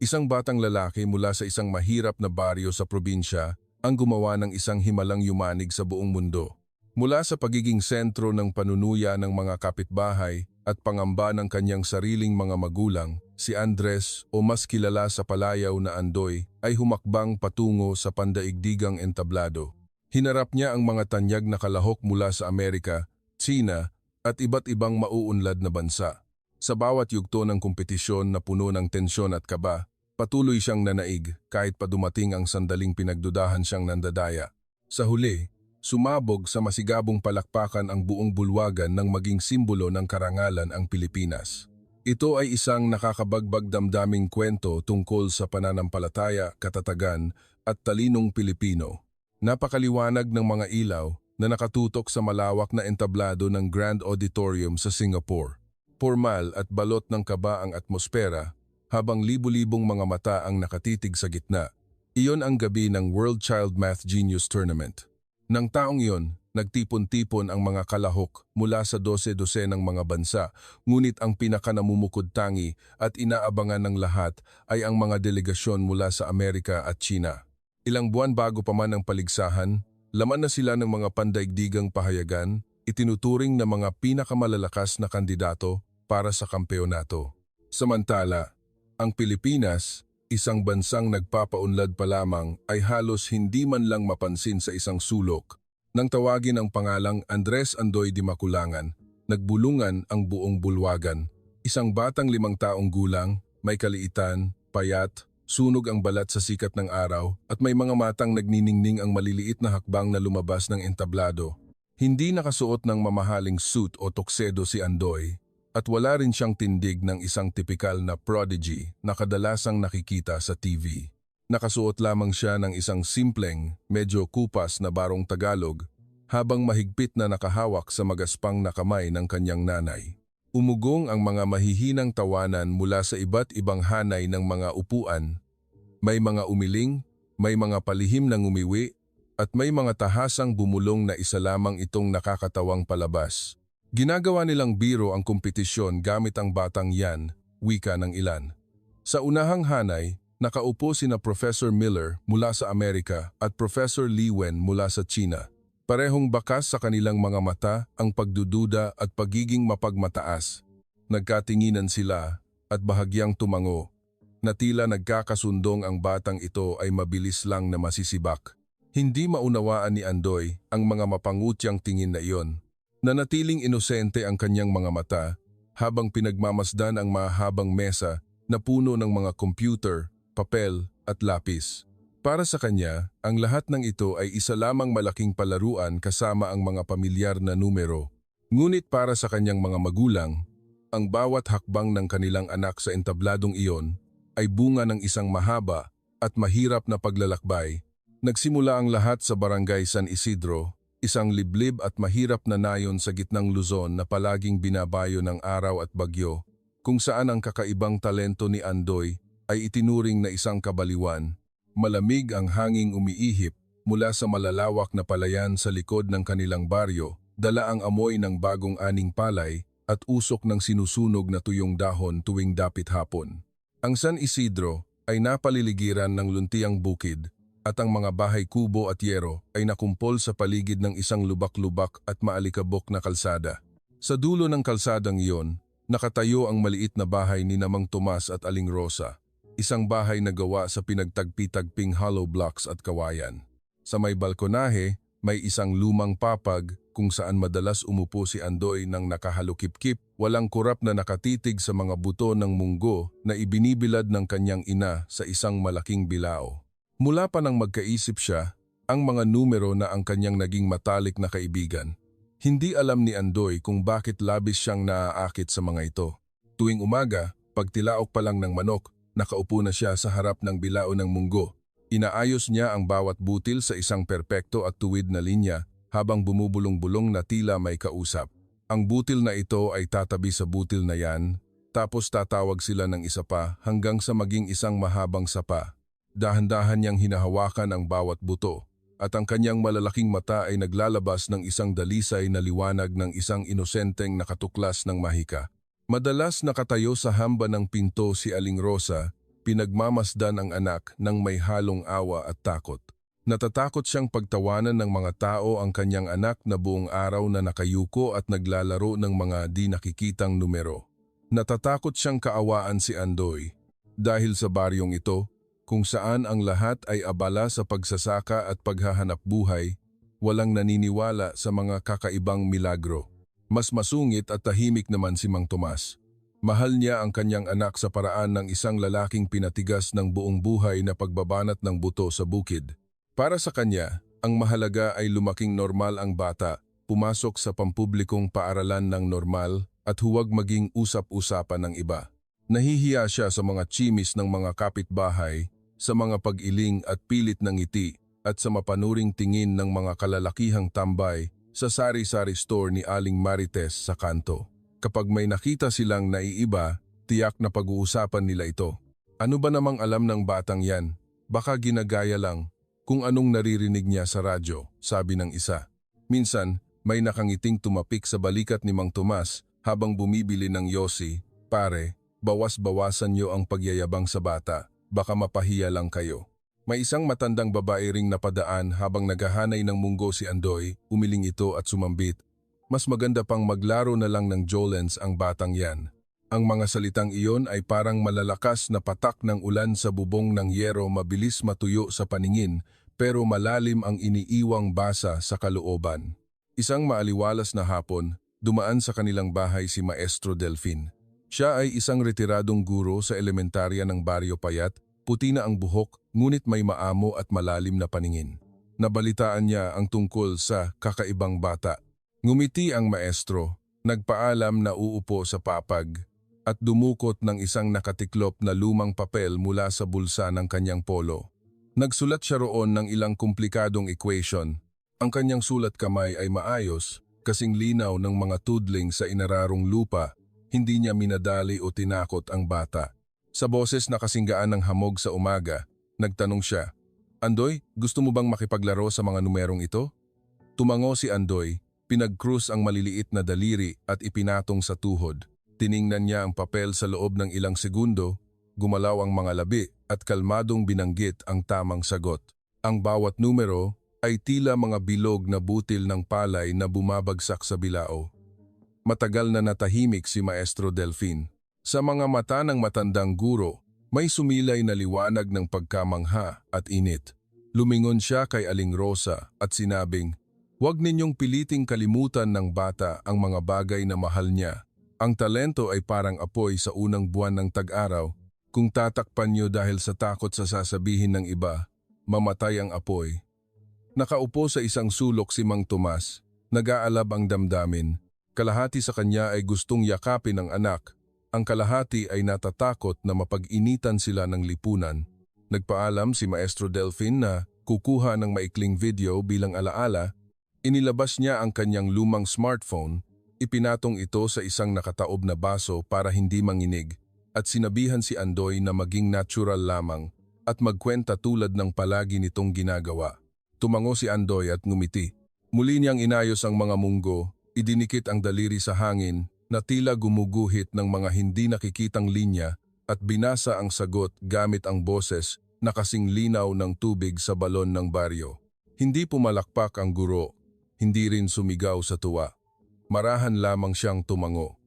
Isang batang lalaki mula sa isang mahirap na baryo sa probinsya ang gumawa ng isang himalang yumanig sa buong mundo. Mula sa pagiging sentro ng panunuya ng mga kapitbahay at pangamba ng kanyang sariling mga magulang, si Andres o mas kilala sa palayaw na Andoy ay humakbang patungo sa pandaigdigang entablado. Hinarap niya ang mga tanyag na kalahok mula sa Amerika, Tsina at iba't ibang mauunlad na bansa. Sa bawat yugto ng kompetisyon na puno ng tensyon at kaba, patuloy siyang nanaig kahit pa dumating ang sandaling pinagdudahan siyang nandadaya. Sa huli, sumabog sa masigabong palakpakan ang buong bulwagan ng maging simbolo ng karangalan ang Pilipinas. Ito ay isang nakakabagbag damdaming kwento tungkol sa pananampalataya, katatagan at talinong Pilipino. Napakaliwanag ng mga ilaw na nakatutok sa malawak na entablado ng Grand Auditorium sa Singapore. Formal at balot ng kaba ang atmosfera habang libu-libong mga mata ang nakatitig sa gitna. Iyon ang gabi ng World Child Math Genius Tournament. Nang taong iyon, nagtipon-tipon ang mga kalahok mula sa 12 ng mga bansa, ngunit ang pinakanamumukod-tangi at inaabangan ng lahat ay ang mga delegasyon mula sa Amerika at China. Ilang buwan bago pa man ang paligsahan, laman na sila ng mga pandaigdigang pahayagan, itinuturing na mga pinakamalalakas na kandidato para sa kampeonato. Samantala, ang Pilipinas, isang bansang nagpapaunlad pa lamang ay halos hindi man lang mapansin sa isang sulok. Nang tawagin ang pangalang Andres Andoy de Maculangan, nagbulungan ang buong bulwagan. Isang batang 5 taong gulang, may kaliitan, payat, sunog ang balat sa sikat ng araw at may mga matang nagniningning ang maliliit na hakbang na lumabas ng entablado. Hindi nakasuot ng mamahaling suit o tuksedo si Andoy at wala rin siyang tindig ng isang tipikal na prodigy na kadalasang nakikita sa TV. Nakasuot lamang siya ng isang simpleng, medyo kupas na barong Tagalog habang mahigpit na nakahawak sa magaspang na kamay ng kanyang nanay. Umugong ang mga mahihinang tawanan mula sa iba't ibang hanay ng mga upuan. May mga umiling, may mga palihim na ngumiwi, at may mga tahasang bumulong na isa lamang itong nakakatawang palabas. Ginagawa nilang biro ang kompetisyon gamit ang batang yan, wika ng ilan. Sa unahang hanay, nakaupo sina Professor Miller mula sa Amerika at Professor Li Wen mula sa China. Parehong bakas sa kanilang mga mata ang pagdududa at pagiging mapagmataas. Nagkatinginan sila at bahagyang tumango, na tila nagkakasundong ang batang ito ay mabilis lang na masisibak. Hindi maunawaan ni Andoy ang mga mapangutyang tingin na iyon. Nanatiling inosente ang kanyang mga mata habang pinagmamasdan ang mahabang mesa na puno ng mga computer, papel at lapis. Para sa kanya, ang lahat ng ito ay isa lamang malaking palaruan kasama ang mga pamilyar na numero. Ngunit para sa kanyang mga magulang, ang bawat hakbang ng kanilang anak sa entabladong iyon ay bunga ng isang mahaba at mahirap na paglalakbay. Nagsimula ang lahat sa Barangay San Isidro, isang liblib at mahirap na nayon sa gitnang Luzon na palaging binabayo ng araw at bagyo, kung saan ang kakaibang talento ni Andoy ay itinuring na isang kabaliwan. Malamig ang hanging umiihip mula sa malalawak na palayan sa likod ng kanilang baryo, dala ang amoy ng bagong aning palay at usok ng sinusunog na tuyong dahon tuwing dapit hapon. Ang San Isidro ay napaliligiran ng luntiang bukid, at ang mga bahay kubo at yero ay nakumpol sa paligid ng isang lubak-lubak at maalikabok na kalsada. Sa dulo ng kalsadang iyon, nakatayo ang maliit na bahay ni Mang Tomas at Aling Rosa, isang bahay na gawa sa pinagtagpi-tagping hollow blocks at kawayan. Sa may balkonahe, may isang lumang papag kung saan madalas umupo si Andoy nang nakahalukip-kip, walang kurap na nakatitig sa mga buto ng munggo na ibinibilad ng kanyang ina sa isang malaking bilao. Mula pa nang magkaisip siya, ang mga numero na ang kanyang naging matalik na kaibigan. Hindi alam ni Andoy kung bakit labis siyang naaakit sa mga ito. Tuwing umaga, pagtilaok pa lang ng manok, nakaupo na siya sa harap ng bilao ng munggo. Inaayos niya ang bawat butil sa isang perpekto at tuwid na linya habang bumubulong-bulong na tila may kausap. Ang butil na ito ay tatabi sa butil na yan, tapos tatawag sila ng isa pa hanggang sa maging isang mahabang sapa. Dahan-dahan niyang hinahawakan ang bawat buto at ang kanyang malalaking mata ay naglalabas ng isang dalisay na liwanag ng isang inosenteng nakatuklas ng mahika. Madalas nakatayo sa hamba ng pinto si Aling Rosa pinagmamasdan ang anak ng may halong awa at takot. Natatakot siyang pagtawanan ng mga tao ang kanyang anak na buong araw na nakayuko at naglalaro ng mga di nakikitang numero. Natatakot siyang kaawaan si Andoy dahil sa baryong ito, kung saan ang lahat ay abala sa pagsasaka at paghahanap buhay, walang naniniwala sa mga kakaibang milagro. Mas masungit at tahimik naman si Mang Tomas. Mahal niya ang kanyang anak sa paraan ng isang lalaking pinatigas ng buong buhay na pagbabanat ng buto sa bukid. Para sa kanya, ang mahalaga ay lumaking normal ang bata, pumasok sa pampublikong paaralan ng normal at huwag maging usap-usapan ng iba. Nahihiya siya sa mga tsimis ng mga kapitbahay, sa mga pag-iling at pilit ng ngiti, at sa mapanuring tingin ng mga kalalakihang tambay sa sari-sari store ni Aling Marites sa kanto. Kapag may nakita silang naiiba, tiyak na pag-uusapan nila ito. Ano ba namang alam ng batang yan? Baka ginagaya lang kung anong naririnig niya sa radyo, sabi ng isa. Minsan, may nakangiting tumapik sa balikat ni Mang Tomas habang bumibili ng yosi. Pare, bawas-bawasan niyo ang pagyayabang sa bata, baka mapahiya lang kayo. May isang matandang babae ring napadaan habang naghahanay ng munggo si Andoy, umiling ito at sumambit. Mas maganda pang maglaro na lang ng Jolens ang batang yan. Ang mga salitang iyon ay parang malalakas na patak ng ulan sa bubong ng yero, mabilis matuyo sa paningin pero malalim ang iniiwang basa sa kalooban. Isang maaliwalas na hapon, dumaan sa kanilang bahay si Maestro Delfin. Siya ay isang retiradong guro sa elementarya ng Baryo Payat, puti na ang buhok ngunit may maamo at malalim na paningin. Nabalitaan niya ang tungkol sa kakaibang bata. Ngumiti ang maestro, nagpaalam na uupo sa papag at dumukot ng isang nakatiklop na lumang papel mula sa bulsa ng kanyang polo. Nagsulat siya roon ng ilang komplikadong equation. Ang kanyang sulat kamay ay maayos, kasing linaw ng mga tudling sa inararong lupa. Hindi niya minadali o tinakot ang bata. Sa boses na kasinggaan ng hamog sa umaga, nagtanong siya, "Andoy, gusto mo bang makipaglaro sa mga numerong ito?" Tumango si Andoy, pinag-cruise ang maliliit na daliri at ipinatong sa tuhod. Tiningnan niya ang papel sa loob ng ilang segundo, gumalaw ang mga labi at kalmadong binanggit ang tamang sagot. Ang bawat numero ay tila mga bilog na butil ng palay na bumabagsak sa bilao. Matagal na natahimik si Maestro Delfin. Sa mga mata ng matandang guro, may sumilay na liwanag ng pagkamangha at init. Lumingon siya kay Aling Rosa at sinabing, "Huwag ninyong piliting kalimutan ng bata ang mga bagay na mahal niya. Ang talento ay parang apoy sa unang buwan ng tag-araw. Kung tatakpan niyo dahil sa takot sa sasabihin ng iba, mamatay ang apoy." Nakaupo sa isang sulok si Mang Tomas, nag-aalab ang damdamin. Kalahati sa kanya ay gustong yakapin ang anak. Ang kalahati ay natatakot na mapag-initan sila ng lipunan. Nagpaalam si Maestro Delfin na kukuha ng maikling video bilang alaala. Inilabas niya ang kanyang lumang smartphone, ipinatong ito sa isang nakataob na baso para hindi manginig, at sinabihan si Andoy na maging natural lamang at magkwenta tulad ng palagi nitong ginagawa. Tumango si Andoy at ngumiti. Muli niyang inayos ang mga munggo, idinikit ang daliri sa hangin na tila gumuguhit ng mga hindi nakikitang linya at binasa ang sagot gamit ang boses na kasing linaw ng tubig sa balon ng baryo. Hindi pumalakpak ang guro, hindi rin sumigaw sa tuwa. Marahan lamang siyang tumango.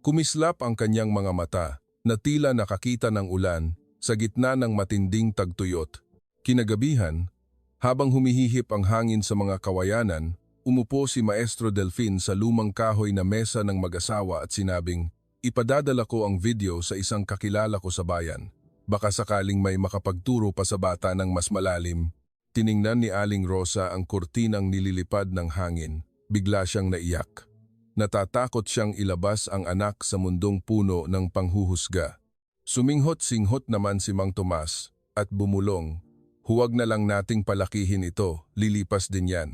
Kumislap ang kanyang mga mata na tila nakakita ng ulan sa gitna ng matinding tagtuyot. Kinagabihan, habang humihihip ang hangin sa mga kawayanan, umupo si Maestro Delfin sa lumang kahoy na mesa ng mag-asawa at sinabing, "Ipadadala ko ang video sa isang kakilala ko sa bayan. Baka sakaling may makapagturo pa sa bata ng mas malalim." Tiningnan ni Aling Rosa ang kurtinang nililipad ng hangin. Bigla siyang naiyak. Natatakot siyang ilabas ang anak sa mundong puno ng panghuhusga. Suminghot-singhot naman si Mang Tomas at bumulong, "Huwag na lang nating palakihin ito, lilipas din yan."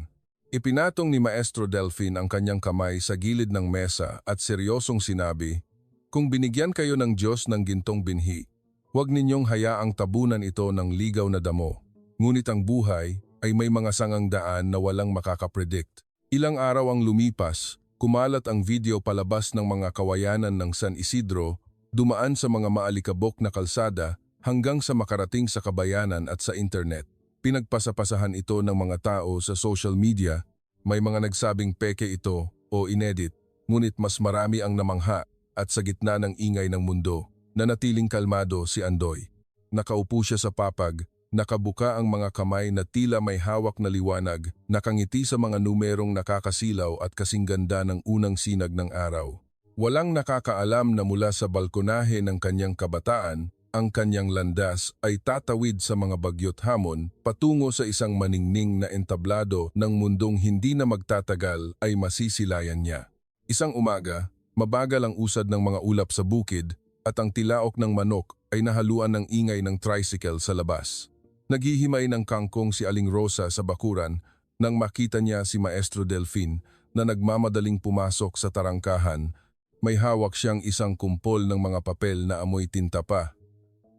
Ipinatong ni Maestro Delfin ang kanyang kamay sa gilid ng mesa at seryosong sinabi, "Kung binigyan kayo ng Diyos ng gintong binhi, huwag ninyong hayaang tabunan ito ng ligaw na damo. Ngunit ang buhay ay may mga sangang daan na walang makakapredict." Ilang araw ang lumipas, kumalat ang video palabas ng mga kawayanan ng San Isidro, dumaan sa mga maalikabok na kalsada hanggang sa makarating sa kabayanan at sa internet. Pinagpasapasahan ito ng mga tao sa social media. May mga nagsabing peke ito o inedit, ngunit mas marami ang namangha at sa gitna ng ingay ng mundo, nanatiling kalmado si Andoy. Nakaupo siya sa papag, nakabuka ang mga kamay na tila may hawak na liwanag, nakangiti sa mga numerong nakakasilaw at kasingganda ng unang sinag ng araw. Walang nakakaalam na mula sa balkonahe ng kanyang kabataan, ang kanyang landas ay tatawid sa mga bagyo't hamon patungo sa isang maningning na entablado ng mundong hindi na magtatagal ay masisilayan niya. Isang umaga, mabagal ang usad ng mga ulap sa bukid at ang tilaok ng manok ay nahaluan ng ingay ng tricycle sa labas. Naghihimay ng kangkong si Aling Rosa sa bakuran nang makita niya si Maestro Delfin na nagmamadaling pumasok sa tarangkahan. May hawak siyang isang kumpol ng mga papel na amoy tinta pa.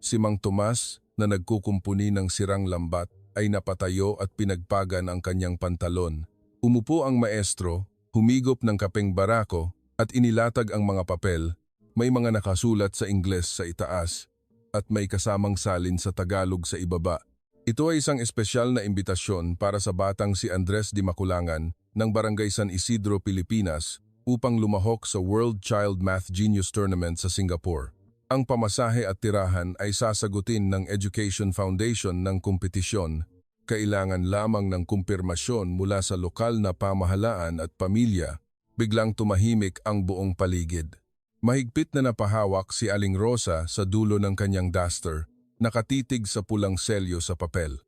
Si Mang Tomas na nagkukumpuni ng sirang lambat ay napatayo at pinagpagan ang kanyang pantalon. Umupo ang maestro, humigop ng kapeng barako at inilatag ang mga papel. May mga nakasulat sa Ingles sa itaas at may kasamang salin sa Tagalog sa ibaba. Ito ay isang espesyal na imbitasyon para sa batang si Andres Di Maculangan ng Barangay San Isidro, Pilipinas upang lumahok sa World Child Math Genius Tournament sa Singapore. Ang pamasahe at tirahan ay sasagutin ng Education Foundation ng kompetisyon. Kailangan lamang ng kumpirmasyon mula sa lokal na pamahalaan at pamilya. Biglang tumahimik ang buong paligid. Mahigpit na napahawak si Aling Rosa sa dulo ng kanyang duster, nakatitig sa pulang selyo sa papel.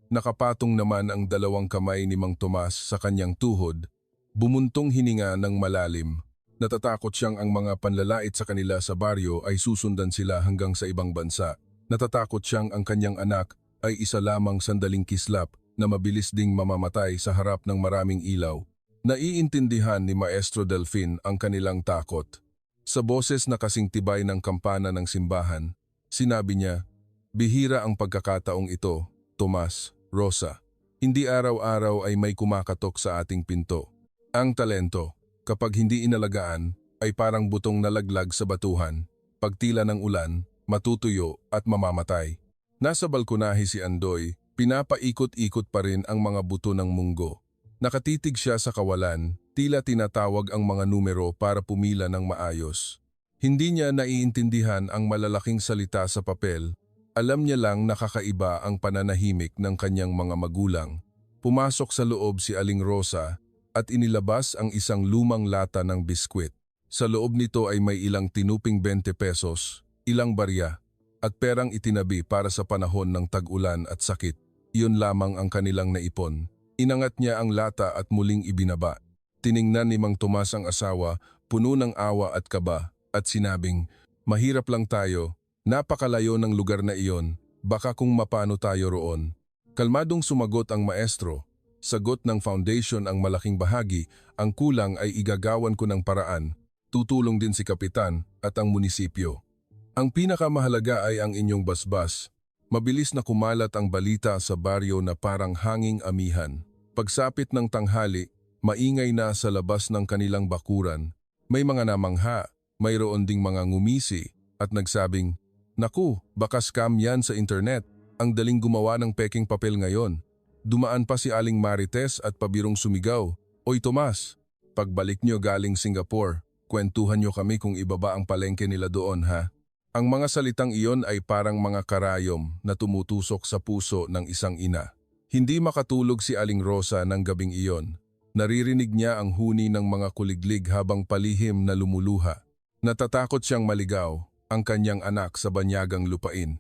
Nakapatong naman ang dalawang kamay ni Mang Tomas sa kanyang tuhod, bumuntong hininga ng malalim. Natatakot siyang ang mga panlalait sa kanila sa baryo ay susundan sila hanggang sa ibang bansa. Natatakot siyang ang kanyang anak ay isa lamang sandaling kislap na mabilis ding mamamatay sa harap ng maraming ilaw. Naiintindihan ni Maestro Delfin ang kanilang takot. Sa boses na kasing tibay ng kampana ng simbahan, sinabi niya, "Bihira ang pagkakataong ito, Tomas, Rosa. Hindi araw-araw ay may kumakatok sa ating pinto. Ang talento, kapag hindi inalagaan, ay parang butong nalaglag sa batuhan. Pagtila ng ulan, matutuyo at mamamatay." Nasa balkonahe si Andoy, pinapaikot-ikot pa rin ang mga buto ng munggo. Nakatitig siya sa kawalan, tila tinatawag ang mga numero para pumila ng maayos. Hindi niya naiintindihan ang malalaking salita sa papel. Alam niya lang nakakaiba ang pananahimik ng kanyang mga magulang. Pumasok sa loob si Aling Rosa at inilabas ang isang lumang lata ng biskwit. Sa loob nito ay may ilang tinuping 20 pesos, ilang barya, at perang itinabi para sa panahon ng tag-ulan at sakit. Iyon lamang ang kanilang naipon. Inangat niya ang lata at muling ibinaba. Tiningnan ni Mang Tomas ang asawa, puno ng awa at kaba, at sinabing, "Mahirap lang tayo, napakalayo ng lugar na iyon, baka kung mapano tayo roon." Kalmadong sumagot ang maestro. Sagot ng foundation ang malaking bahagi, ang kulang ay igagawan ko ng paraan. Tutulong din si kapitan at ang munisipyo. Ang pinakamahalaga ay ang inyong basbas. Mabilis na kumalat ang balita sa baryo na parang hanging amihan. Pagsapit ng tanghali, maingay na sa labas ng kanilang bakuran. May mga namangha, mayroon ding mga ngumisi at nagsabing, "Naku, baka scam yan sa internet. Ang daling gumawa ng peking papel ngayon." Dumaan pa si Aling Marites at pabirong sumigaw, "Oy Tomas, pagbalik nyo galing Singapore, kwentuhan nyo kami kung ibaba ang palengke nila doon ha." Ang mga salitang iyon ay parang mga karayom na tumutusok sa puso ng isang ina. Hindi makatulog si Aling Rosa ng gabing iyon. Naririnig niya ang huni ng mga kuliglig habang palihim na lumuluha. Natatakot siyang maligaw ang kanyang anak sa banyagang lupain.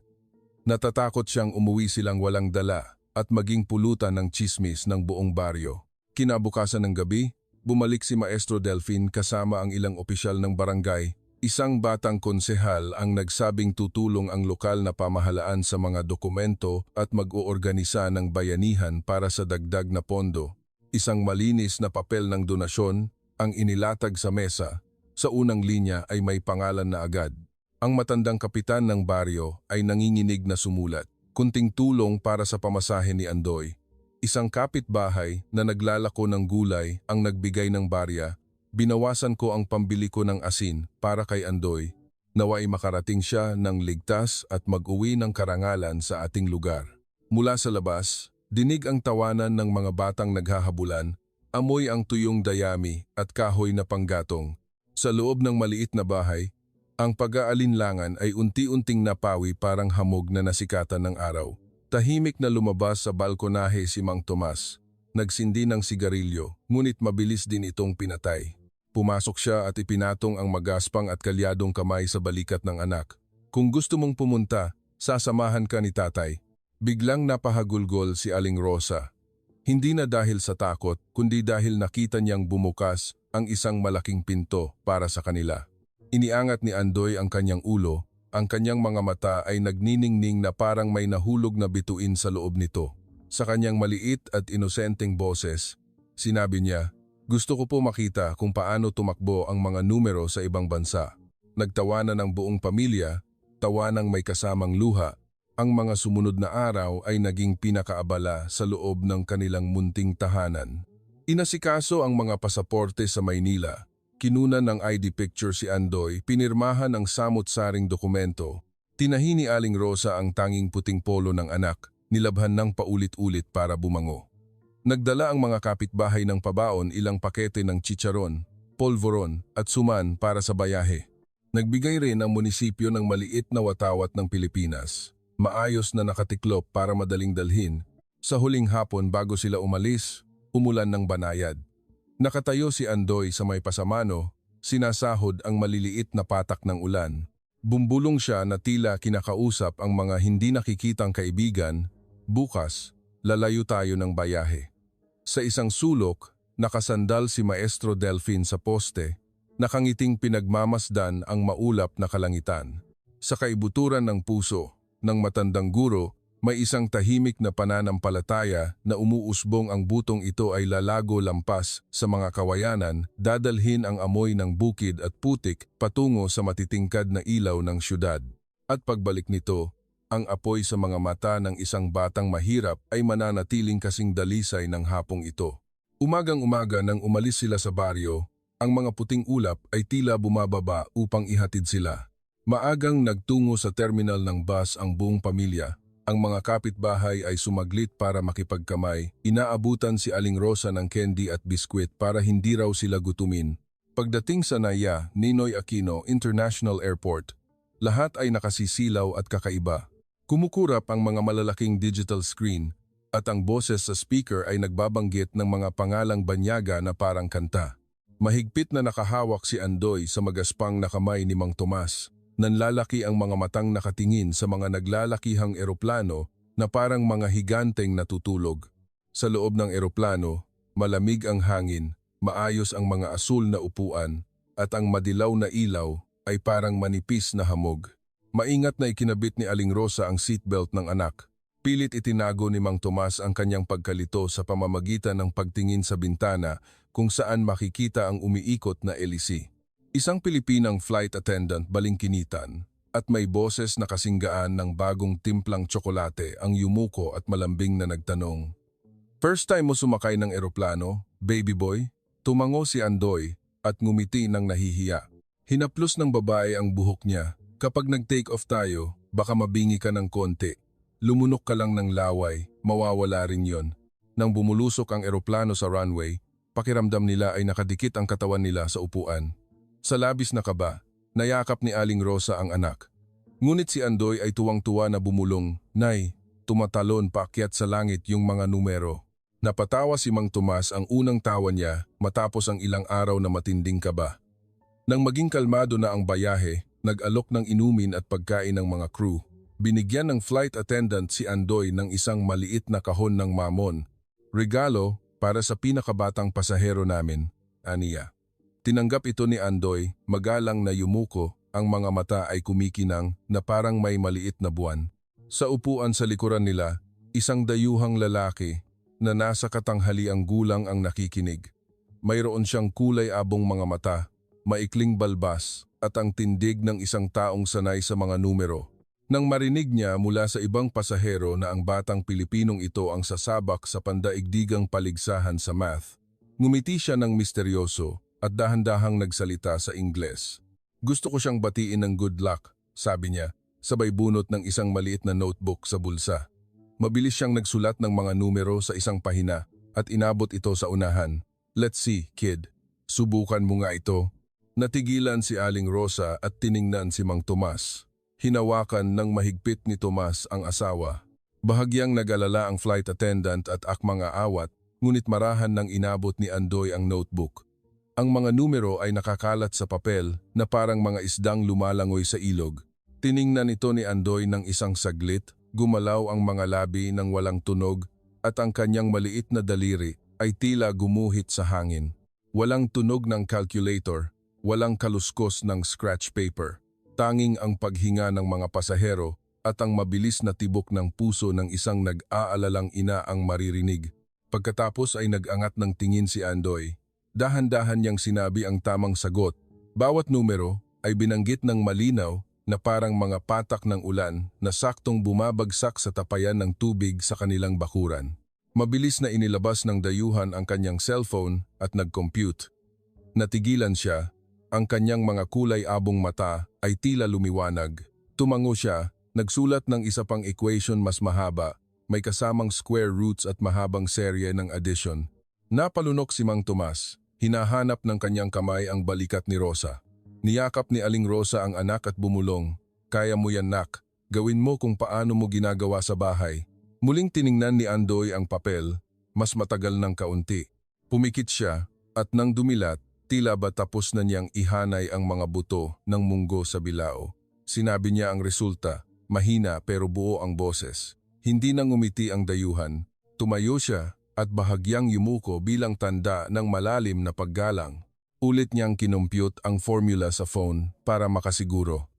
Natatakot siyang umuwi silang walang dala at maging pulutan ng tsismis ng buong baryo. Kinabukasan ng gabi, bumalik si Maestro Delfin kasama ang ilang opisyal ng barangay. Isang batang konsehal ang nagsabing tutulong ang lokal na pamahalaan sa mga dokumento at mag-oorganisa ng bayanihan para sa dagdag na pondo. Isang malinis na papel ng donasyon ang inilatag sa mesa. Sa unang linya ay may pangalan na agad. Ang matandang kapitan ng baryo ay nanginginig na sumulat. Kunting tulong para sa pamasahe ni Andoy. Isang kapitbahay na naglalako ng gulay ang nagbigay ng barya. Binawasan ko ang pambili ko ng asin para kay Andoy. Naway makarating siya ng ligtas at mag-uwi ng karangalan sa ating lugar. Mula sa labas, dinig ang tawanan ng mga batang naghahabulan, amoy ang tuyong dayami at kahoy na panggatong. Sa loob ng maliit na bahay, ang pag-aalinlangan ay unti-unting napawi parang hamog na nasikatan ng araw. Tahimik na lumabas sa balkonahe si Mang Tomas. Nagsindi ng sigarilyo, ngunit mabilis din itong pinatay. Pumasok siya at ipinatong ang magaspang at kalyadong kamay sa balikat ng anak. Kung gusto mong pumunta, sasamahan ka ni tatay. Biglang napahagulgol si Aling Rosa. Hindi na dahil sa takot, kundi dahil nakita niyang bumukas ang isang malaking pinto para sa kanila. Iniangat ni Andoy ang kanyang ulo, ang kanyang mga mata ay nagniningning na parang may nahulog na bituin sa loob nito. Sa kanyang maliit at inosenteng boses, sinabi niya, "Gusto ko po makita kung paano tumakbo ang mga numero sa ibang bansa." Nagtawanan ang buong pamilya, tawanang may kasamang luha. Ang mga sumunod na araw ay naging pinakaabala sa loob ng kanilang munting tahanan. Inasikaso ang mga pasaporte sa Maynila. Kinunan ng ID picture si Andoy, pinirmahan ang samut-saring dokumento. Tinahi ni Aling Rosa ang tanging puting polo ng anak, nilabhan ng paulit-ulit para bumango. Nagdala ang mga kapitbahay ng pabaon, ilang pakete ng chicharon, polvoron at suman para sa bayahe. Nagbigay rin ang munisipyo ng maliit na watawat ng Pilipinas. Maayos na nakatiklop para madaling dalhin. Sa huling hapon bago sila umalis, umulan ng banayad. Nakatayo si Andoy sa may pasamano, sinasahod ang maliliit na patak ng ulan. Bumbulong siya na tila kinakausap ang mga hindi nakikitang kaibigan, "Bukas, lalayo tayo ng bayahe." Sa isang sulok, nakasandal si Maestro Delfin sa poste, nakangiting pinagmamasdan ang maulap na kalangitan. Sa kaibuturan ng puso ng matandang guro, may isang tahimik na pananampalataya na umuusbong ang butong ito ay lalago lampas sa mga kawayanan, dadalhin ang amoy ng bukid at putik patungo sa matitingkad na ilaw ng syudad. At pagbalik nito, ang apoy sa mga mata ng isang batang mahirap ay mananatiling kasing dalisay ng hapong ito. Umagang-umaga nang umalis sila sa baryo, ang mga puting ulap ay tila bumababa upang ihatid sila. Maagang nagtungo sa terminal ng bus ang buong pamilya. Ang mga kapitbahay ay sumaglit para makipagkamay. Inaabutan si Aling Rosa ng candy at biskwit para hindi raw sila gutumin. Pagdating sa Naya, Ninoy Aquino International Airport, lahat ay nakasisilaw at kakaiba. Kumukurap ang mga malalaking digital screen at ang boses sa speaker ay nagbabanggit ng mga pangalang banyaga na parang kanta. Mahigpit na nakahawak si Andoy sa magaspang na kamay ni Mang Tomas. Nanlalaki ang mga matang nakatingin sa mga naglalakihang eroplano na parang mga higanteng natutulog. Sa loob ng eroplano, malamig ang hangin, maayos ang mga asul na upuan, at ang madilaw na ilaw ay parang manipis na hamog. Maingat na ikinabit ni Aling Rosa ang seatbelt ng anak. Pilit itinago ni Mang Tomas ang kanyang pagkalito sa pamamagitan ng pagtingin sa bintana kung saan makikita ang umiikot na LEC. Isang Pilipinang flight attendant balingkinitan at may boses na kasinggaan ng bagong timplang tsokolate ang yumuko at malambing na nagtanong, "First time mo sumakay ng eroplano, baby boy?" Tumango si Andoy at ngumiti ng nahihiya. Hinaplos ng babae ang buhok niya. "Kapag nag-take off tayo, baka mabingi ka ng konti. Lumunok ka lang ng laway, mawawala rin yon." Nang bumulusok ang eroplano sa runway, pakiramdam nila ay nakadikit ang katawan nila sa upuan. Sa labis na kaba, nayakap ni Aling Rosa ang anak. Ngunit si Andoy ay tuwang-tuwa na bumulong, "Nay," tumatalon paakyat sa langit yung mga numero. Napatawa si Mang Tomas, ang unang tawa niya matapos ang ilang araw na matinding kaba. Nang maging kalmado na ang bayahe, nag-alok ng inumin at pagkain ng mga crew. Binigyan ng flight attendant si Andoy ng isang maliit na kahon ng mamon. "Regalo para sa pinakabatang pasahero namin," aniya. Tinanggap ito ni Andoy, magalang na yumuko, ang mga mata ay kumikinang na parang may maliit na buwan. Sa upuan sa likuran nila, isang dayuhang lalaki na nasa katanghaliang gulang ang nakikinig. Mayroon siyang kulay abong mga mata, maikling balbas at ang tindig ng isang taong sanay sa mga numero. Nang marinig niya mula sa ibang pasahero na ang batang Pilipinong ito ang sasabak sa pandaigdigang paligsahan sa math, ngumiti siya ng misteryoso at dahan-dahang nagsalita sa Ingles. Gusto ko siyang batiin ng good luck, sabi niya, sabay bunot ng isang maliit na notebook sa bulsa. Mabilis siyang nagsulat ng mga numero sa isang pahina at inabot ito sa unahan. Let's see, kid. Subukan mo nga ito. Natigilan si Aling Rosa at tiningnan si Mang Tomas. Hinawakan ng mahigpit ni Tomas ang asawa. Bahagyang nag-alala ang flight attendant at akmang aawat, ngunit marahan nang inabot ni Andoy ang notebook. Ang mga numero ay nakakalat sa papel na parang mga isdang lumalangoy sa ilog. Tiningnan ito ni Andoy ng isang saglit, gumalaw ang mga labi ng walang tunog at ang kanyang maliit na daliri ay tila gumuhit sa hangin. Walang tunog ng calculator, walang kaluskos ng scratch paper. Tanging ang paghinga ng mga pasahero at ang mabilis na tibok ng puso ng isang nag-aalalang ina ang maririnig. Pagkatapos ay nag-angat ng tingin si Andoy. Dahan-dahan niyang sinabi ang tamang sagot. Bawat numero ay binanggit ng malinaw na parang mga patak ng ulan na saktong bumabagsak sa tapayan ng tubig sa kanilang bakuran. Mabilis na inilabas ng dayuhan ang kanyang cellphone at nag-compute. Natigilan siya, ang kanyang mga kulay-abong mata ay tila lumiwanag. Tumango siya, nagsulat ng isa pang equation mas mahaba, may kasamang square roots at mahabang serye ng addition. Napalunok si Mang Tomas, hinahanap ng kanyang kamay ang balikat ni Rosa. Niyakap ni Aling Rosa ang anak at bumulong, "Kaya mo yan, nak. Gawin mo kung paano mo ginagawa sa bahay." Muling tiningnan ni Andoy ang papel, mas matagal ng kaunti. Pumikit siya at nang dumilat, tila ba tapos na niyang ihanay ang mga buto ng munggo sa bilao. Sinabi niya ang resulta, mahina pero buo ang boses. Hindi nang ngumiti ang dayuhan. Tumayo siya at bahagyang yumuko bilang tanda ng malalim na paggalang. Ulit niyang kinompute ang formula sa phone para makasiguro.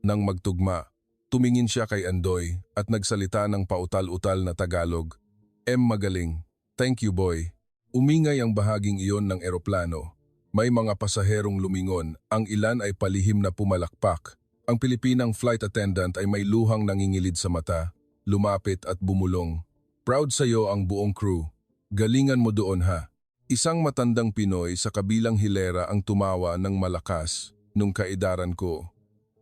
Nang magtugma, tumingin siya kay Andoy at nagsalita ng pautal-utal na Tagalog. Magaling. Thank you, boy." Umingay ang bahaging iyon ng eroplano. May mga pasaherong lumingon, ang ilan ay palihim na pumalakpak. Ang Pilipinang flight attendant ay may luhang nangingilid sa mata, lumapit at bumulong. "Proud sa'yo ang buong crew. Galingan mo doon, ha." Isang matandang Pinoy sa kabilang hilera ang tumawa ng malakas nung kaedaran ko.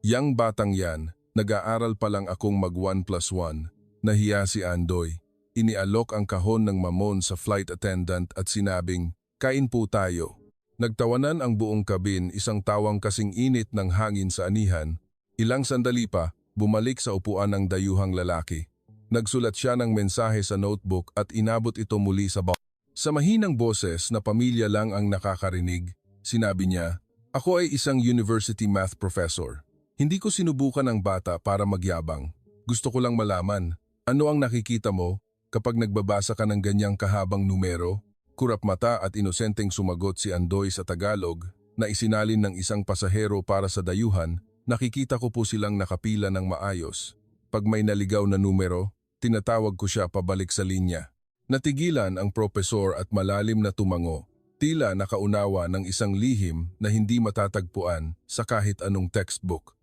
"Yang batang yan, nag-aaral pa lang akong mag 1+1. Nahiya si Andoy. Inialok ang kahon ng mamon sa flight attendant at sinabing, "Kain po tayo." Nagtawanan ang buong kabin, isang tawang kasing init ng hangin sa anihan. Ilang sandali pa, bumalik sa upuan ang dayuhang lalaki. Nagsulat siya ng mensahe sa notebook at inabot ito muli sa box. Sa mahinang boses na pamilya lang ang nakakarinig, sinabi niya, "Ako ay isang university math professor. Hindi ko sinubukan ang bata para magyabang. Gusto ko lang malaman, ano ang nakikita mo kapag nagbabasa ka ng ganyang kahabang numero?" Kurap mata at inosenteng sumagot si Andoy sa Tagalog na isinalin ng isang pasahero para sa dayuhan. "Nakikita ko po silang nakapila ng maayos. Pag may naligaw na numero, tinatawag ko siya pabalik sa linya." Natigilan ang propesor at malalim na tumango, tila nakaunawa ng isang lihim na hindi matatagpuan sa kahit anong textbook.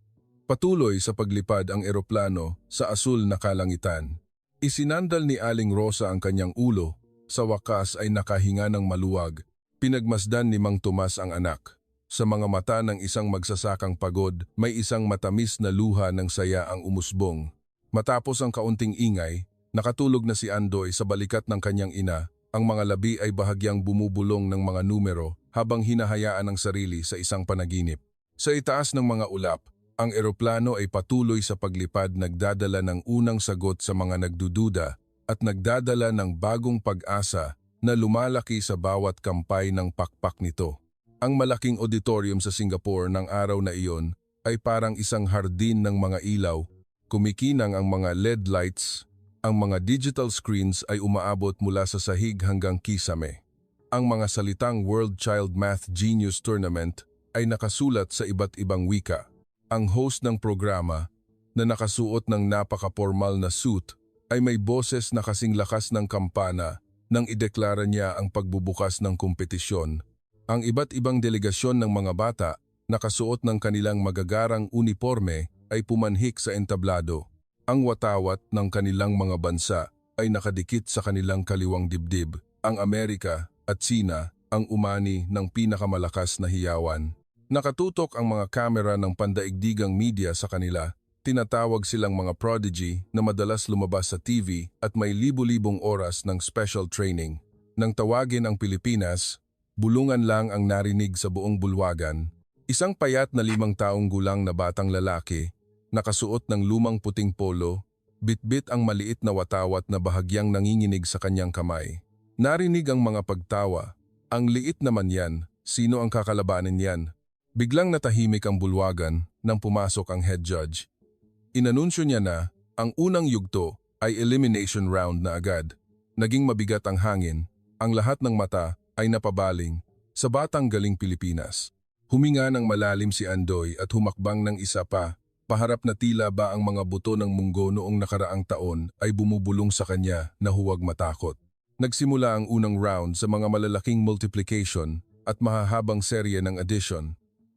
Patuloy sa paglipad ang eroplano sa asul na kalangitan. Isinandal ni Aling Rosa ang kanyang ulo. Sa wakas ay nakahinga ng maluwag. Pinagmasdan ni Mang Tomas ang anak. Sa mga mata ng isang magsasakang pagod, may isang matamis na luha ng saya ang umusbong. Matapos ang kaunting ingay, nakatulog na si Andoy sa balikat ng kanyang ina. Ang mga labi ay bahagyang bumubulong ng mga numero habang hinahayaan ang sarili sa isang panaginip. Sa itaas ng mga ulap, ang eroplano ay patuloy sa paglipad, nagdadala ng unang sagot sa mga nagdududa at nagdadala ng bagong pag-asa na lumalaki sa bawat kampay ng pakpak nito. Ang malaking auditorium sa Singapore ng araw na iyon ay parang isang hardin ng mga ilaw. Kumikinang ang mga LED lights, ang mga digital screens ay umaabot mula sa sahig hanggang kisame. Ang mga salitang World Child Math Genius Tournament ay nakasulat sa iba't ibang wika. Ang host ng programa, na nakasuot ng napaka-formal na suit, ay may boses na kasing lakas ng kampana nang ideklara niya ang pagbubukas ng kompetisyon. Ang iba't ibang delegasyon ng mga bata, nakasuot ng kanilang magagarang uniforme, ay pumanhik sa entablado. Ang watawat ng kanilang mga bansa ay nakadikit sa kanilang kaliwang dibdib. Ang Amerika at Sina ang umani ng pinakamalakas na hiyawan. Nakatutok ang mga kamera ng pandaigdigang media sa kanila. Tinatawag silang mga prodigy na madalas lumabas sa TV at may libu-libong oras ng special training. Nang tawagin ang Pilipinas, bulungan lang ang narinig sa buong bulwagan. Isang payat na 5 taong gulang na batang lalaki, nakasuot ng lumang puting polo, bitbit ang maliit na watawat na bahagyang nanginginig sa kanyang kamay. Narinig ang mga pagtawa. Ang liit naman yan, sino ang kakalabanin yan? Biglang natahimik ang bulwagan nang pumasok ang head judge. Inanunsyo niya na ang unang yugto ay elimination round na agad. Naging mabigat ang hangin, ang lahat ng mata ay napabaling sa batang galing Pilipinas. Huminga ng malalim si Andoy at humakbang ng isa pa, paharap na tila ba ang mga buto ng munggo noong nakaraang taon ay bumubulong sa kanya na huwag matakot. Nagsimula ang unang round sa mga malalaking multiplication at mahahabang serye ng addition.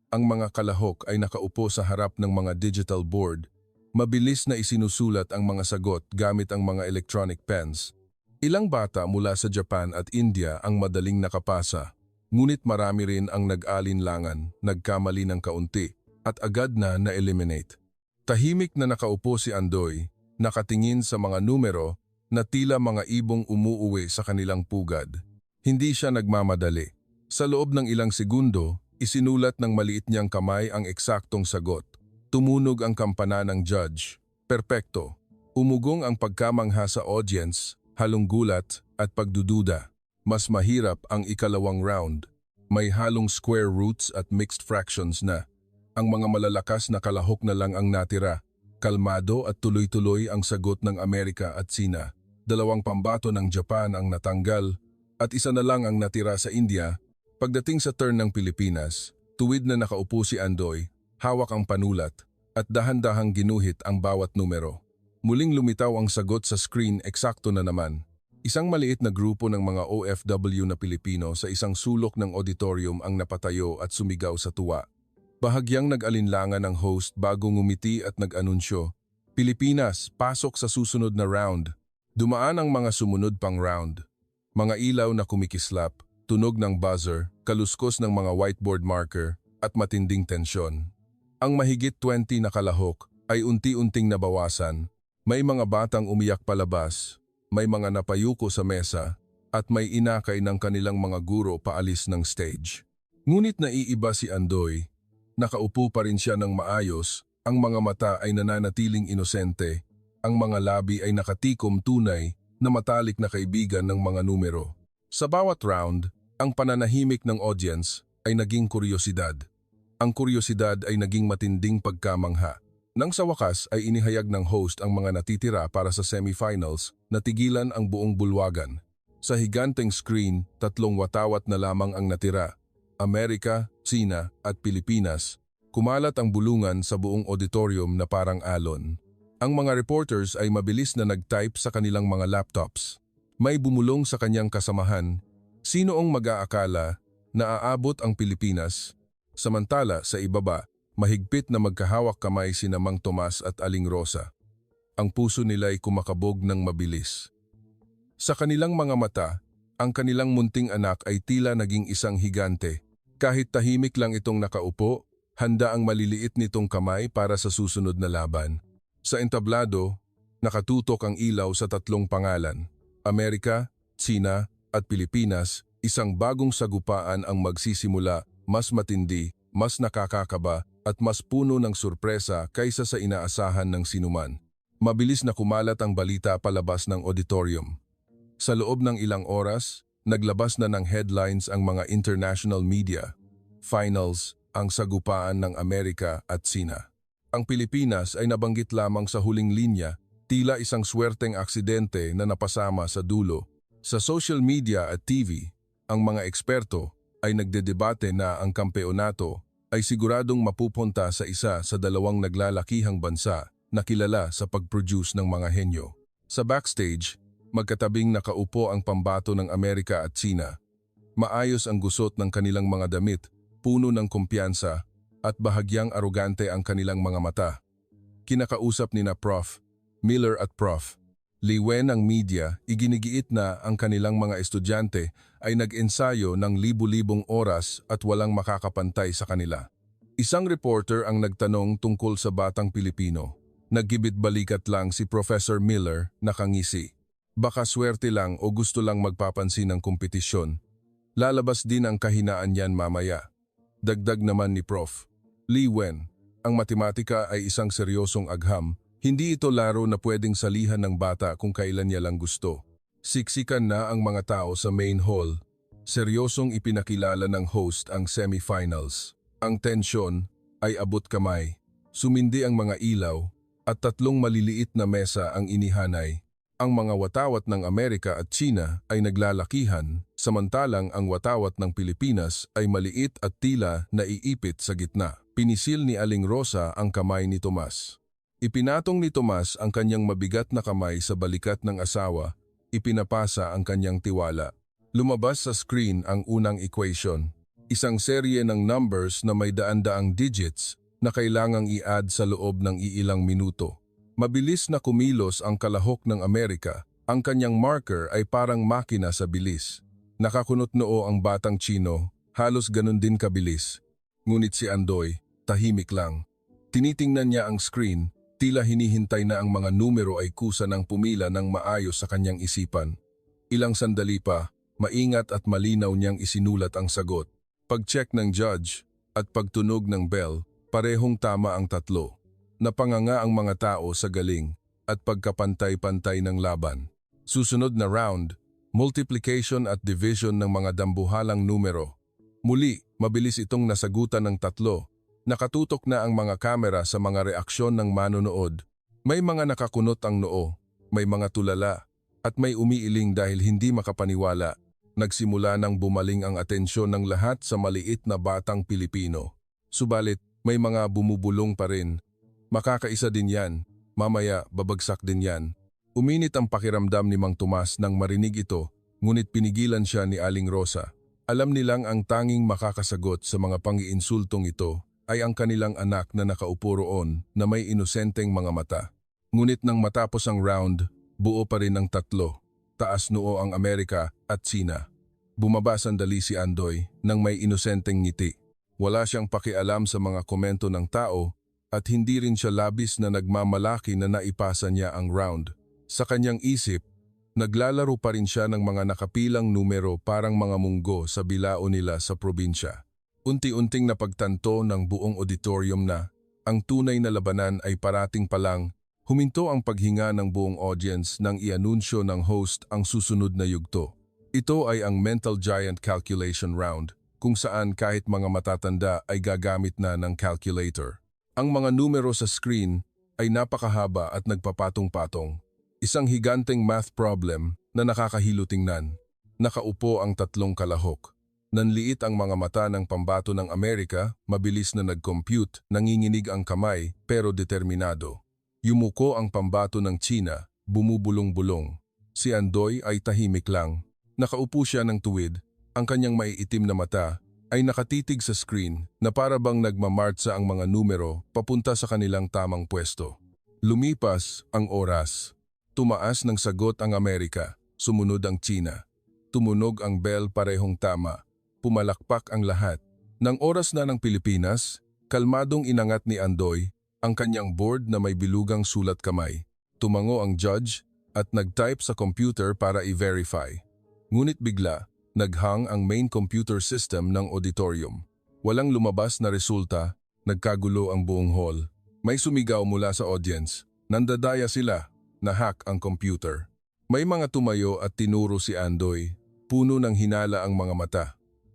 Ang mga kalahok ay nakaupo sa harap ng mga digital board. Mabilis na isinusulat ang mga sagot gamit ang mga electronic pens. Ilang bata mula sa Japan at India ang madaling nakapasa, ngunit marami rin ang nag-alinlangan, nagkamali ng kaunti, at agad na na-eliminate. Tahimik na nakaupo si Andoy, nakatingin sa mga numero na tila mga ibong umuuwi sa kanilang pugad. Hindi siya nagmamadali. Sa loob ng ilang segundo, isinulat ng maliit niyang kamay ang eksaktong sagot. Tumunog ang kampana ng judge. Perpekto. Umugong ang pagkamangha sa audience, halong gulat at pagdududa. Mas mahirap ang ikalawang round. May halong square roots at mixed fractions na. Ang mga malalakas na kalahok na lang ang natira. Kalmado at tuloy-tuloy ang sagot ng Amerika at Sina. 2 pambato ng Japan ang natanggal at isa na lang ang natira sa India. Pagdating sa turn ng Pilipinas, tuwid na nakaupo si Andoy, hawak ang panulat, at dahan-dahang ginuhit ang bawat numero. Muling lumitaw ang sagot sa screen, eksakto na naman. Isang maliit na grupo ng mga OFW na Pilipino sa isang sulok ng auditorium ang napatayo at sumigaw sa tuwa. Bahagyang nag-alinlangan ang host bago ngumiti at nag-anunsyo, Pilipinas, pasok sa susunod na round. Dumaan ang mga sumunod pang round. Mga ilaw na kumikislap, tunog ng buzzer, kaluskos ng mga whiteboard marker, at matinding tensyon. Ang mahigit 20 na kalahok ay unti-unting nabawasan. May mga batang umiyak palabas, may mga napayuko sa mesa, at may inakay ng kanilang mga guro paalis ng stage. Ngunit naiiba si Andoy. Nakaupo pa rin siya ng maayos, ang mga mata ay nananatiling inosente, ang mga labi ay nakatikom tunay na matalik na kaibigan ng mga numero. Sa bawat round, ang pananahimik ng audience ay naging kuryosidad. Ang kuryosidad ay naging matinding pagkamangha. Nang sa wakas ay inihayag ng host ang mga natitira para sa semifinals, natigilan ang buong bulwagan. Sa higanteng screen, 3 watawat na lamang ang natira. Amerika, Sina at Pilipinas. Kumalat ang bulungan sa buong auditorium na parang alon. Ang mga reporters ay mabilis na nag-type sa kanilang mga laptops. May bumulong sa kanyang kasamahan, sino ang mag-aakala na aabot ang Pilipinas? Samantala sa ibaba, mahigpit na magkahawak kamay sina Mang Tomas at Aling Rosa. Ang puso nila ay kumakabog ng mabilis. Sa kanilang mga mata, ang kanilang munting anak ay tila naging isang higante. Kahit tahimik lang itong nakaupo, handa ang maliliit nitong kamay para sa susunod na laban. Sa entablado, nakatutok ang ilaw sa 3 pangalan. Amerika, Sina at Pilipinas, isang bagong sagupaan ang magsisimula, mas matindi, mas nakakakaba at mas puno ng sorpresa kaysa sa inaasahan ng sinuman. Mabilis na kumalat ang balita palabas ng auditorium. Sa loob ng ilang oras, naglabas na ng headlines ang mga international media. Finals, ang sagupaan ng Amerika at Sina. Ang Pilipinas ay nabanggit lamang sa huling linya, tila isang swerteng aksidente na napasama sa dulo. Sa social media at TV, ang mga eksperto ay nagdedebate na ang kampeonato ay siguradong mapupunta sa isa sa 2 naglalakihang bansa na kilala sa pag-produce ng mga henyo. Sa backstage, magkatabing nakaupo ang pambato ng Amerika at Sina. Maayos ang gusot ng kanilang mga damit, puno ng kumpiyansa, at bahagyang arogante ang kanilang mga mata. Kinakausap nina Prof. Miller at Prof. Liwen ng media, iginigiit na ang kanilang mga estudyante ay nag-ensayo ng libu-libong oras at walang makakapantay sa kanila. Isang reporter ang nagtanong tungkol sa batang Pilipino. Naggibit-balikat lang si Professor Miller, nakangisi. Baka swerte lang o gusto lang magpapansin ng kompetisyon. Lalabas din ang kahinaan niyan mamaya. Dagdag naman ni Prof. Lee Wen, ang matematika ay isang seryosong agham. Hindi ito laro na pwedeng salihan ng bata kung kailan niya lang gusto. Siksikan na ang mga tao sa main hall. Seryosong ipinakilala ng host ang semifinals. Ang tensyon ay abot kamay. Sumindi ang mga ilaw at 3 maliliit na mesa ang inihanay. Ang mga watawat ng Amerika at China ay naglalakihan, samantalang ang watawat ng Pilipinas ay maliit at tila naiipit sa gitna. Pinisil ni Aling Rosa ang kamay ni Tomas. Ipinatong ni Tomas ang kanyang mabigat na kamay sa balikat ng asawa, ipinapasa ang kanyang tiwala. Lumabas sa screen ang unang equation, isang serye ng numbers na may daan-daang digits na kailangang i-add sa loob ng iilang minuto. Mabilis na kumilos ang kalahok ng Amerika, ang kanyang marker ay parang makina sa bilis. Nakakunot noo ang batang Chino, halos ganun din kabilis. Ngunit si Andoy, tahimik lang. Tinitingnan niya ang screen, tila hinihintay na ang mga numero ay kusa ng pumila ng maayos sa kanyang isipan. Ilang sandali pa, maingat at malinaw niyang isinulat ang sagot. Pag-check ng judge at pagtunog ng bell, parehong tama ang 3. Napanganga ang mga tao sa galing at pagkapantay-pantay ng laban. Susunod na round, multiplication at division ng mga dambuhalang numero. Muli, mabilis itong nasagutan ng 3. Nakatutok na ang mga kamera sa mga reaksyon ng manonood. May mga nakakunot ang noo, may mga tulala, at may umiiling dahil hindi makapaniwala. Nagsimula nang bumaling ang atensyon ng lahat sa maliit na batang Pilipino. Subalit, may mga bumubulong pa rin. Makakaisa din yan, mamaya babagsak din yan. Uminit ang pakiramdam ni Mang Tomas nang marinig ito, ngunit pinigilan siya ni Aling Rosa. Alam nilang ang tanging makakasagot sa mga pangiinsultong ito ay ang kanilang anak na nakaupo roon na may inosenteng mga mata. Ngunit nang matapos ang round, buo pa rin ang 3. Taas noo ang Amerika at China. Bumaba sandali si Andoy nang may inosenteng ngiti. Wala siyang pakialam sa mga komento ng tao at hindi rin siya labis na nagmamalaki na naipasa niya ang round. Sa kanyang isip, naglalaro pa rin siya ng mga nakapilang numero parang mga munggo sa bilao nila sa probinsya. Unti-unting napagtanto ng buong auditorium na ang tunay na labanan ay parating pa lang. Huminto ang paghinga ng buong audience nang ianunsyo ng host ang susunod na yugto. Ito ay ang Mental Giant Calculation Round, kung saan kahit mga matatanda ay gagamit na ng calculator. Ang mga numero sa screen ay napakahaba at nagpapatong-patong. Isang higanteng math problem na nakakahilo tingnan. Nakaupo ang 3 kalahok. Nanliit ang mga mata ng pambato ng Amerika, mabilis na nag-compute, nanginginig ang kamay pero determinado. Yumuko ang pambato ng China, bumubulong-bulong. Si Andoy ay tahimik lang. Nakaupo siya ng tuwid, ang kanyang maiitim na mata ay nakatitig sa screen na para bang nagmamartsa ang mga numero papunta sa kanilang tamang pwesto. Lumipas ang oras. Tumaas ng sagot ang Amerika, sumunod ang China. Tumunog ang bell parehong tama. Pumalakpak ang lahat. Nang oras na ng Pilipinas, kalmadong inangat ni Andoy ang kanyang board na may bilugang sulat kamay. Tumango ang judge at nag-type sa computer para i-verify. Ngunit bigla, naghang ang main computer system ng auditorium. Walang lumabas na resulta, nagkagulo ang buong hall. May sumigaw mula sa audience. Nandadaya sila, na-hack ang computer. May mga tumayo at tinuro si Andoy. Puno ng hinala ang mga mata.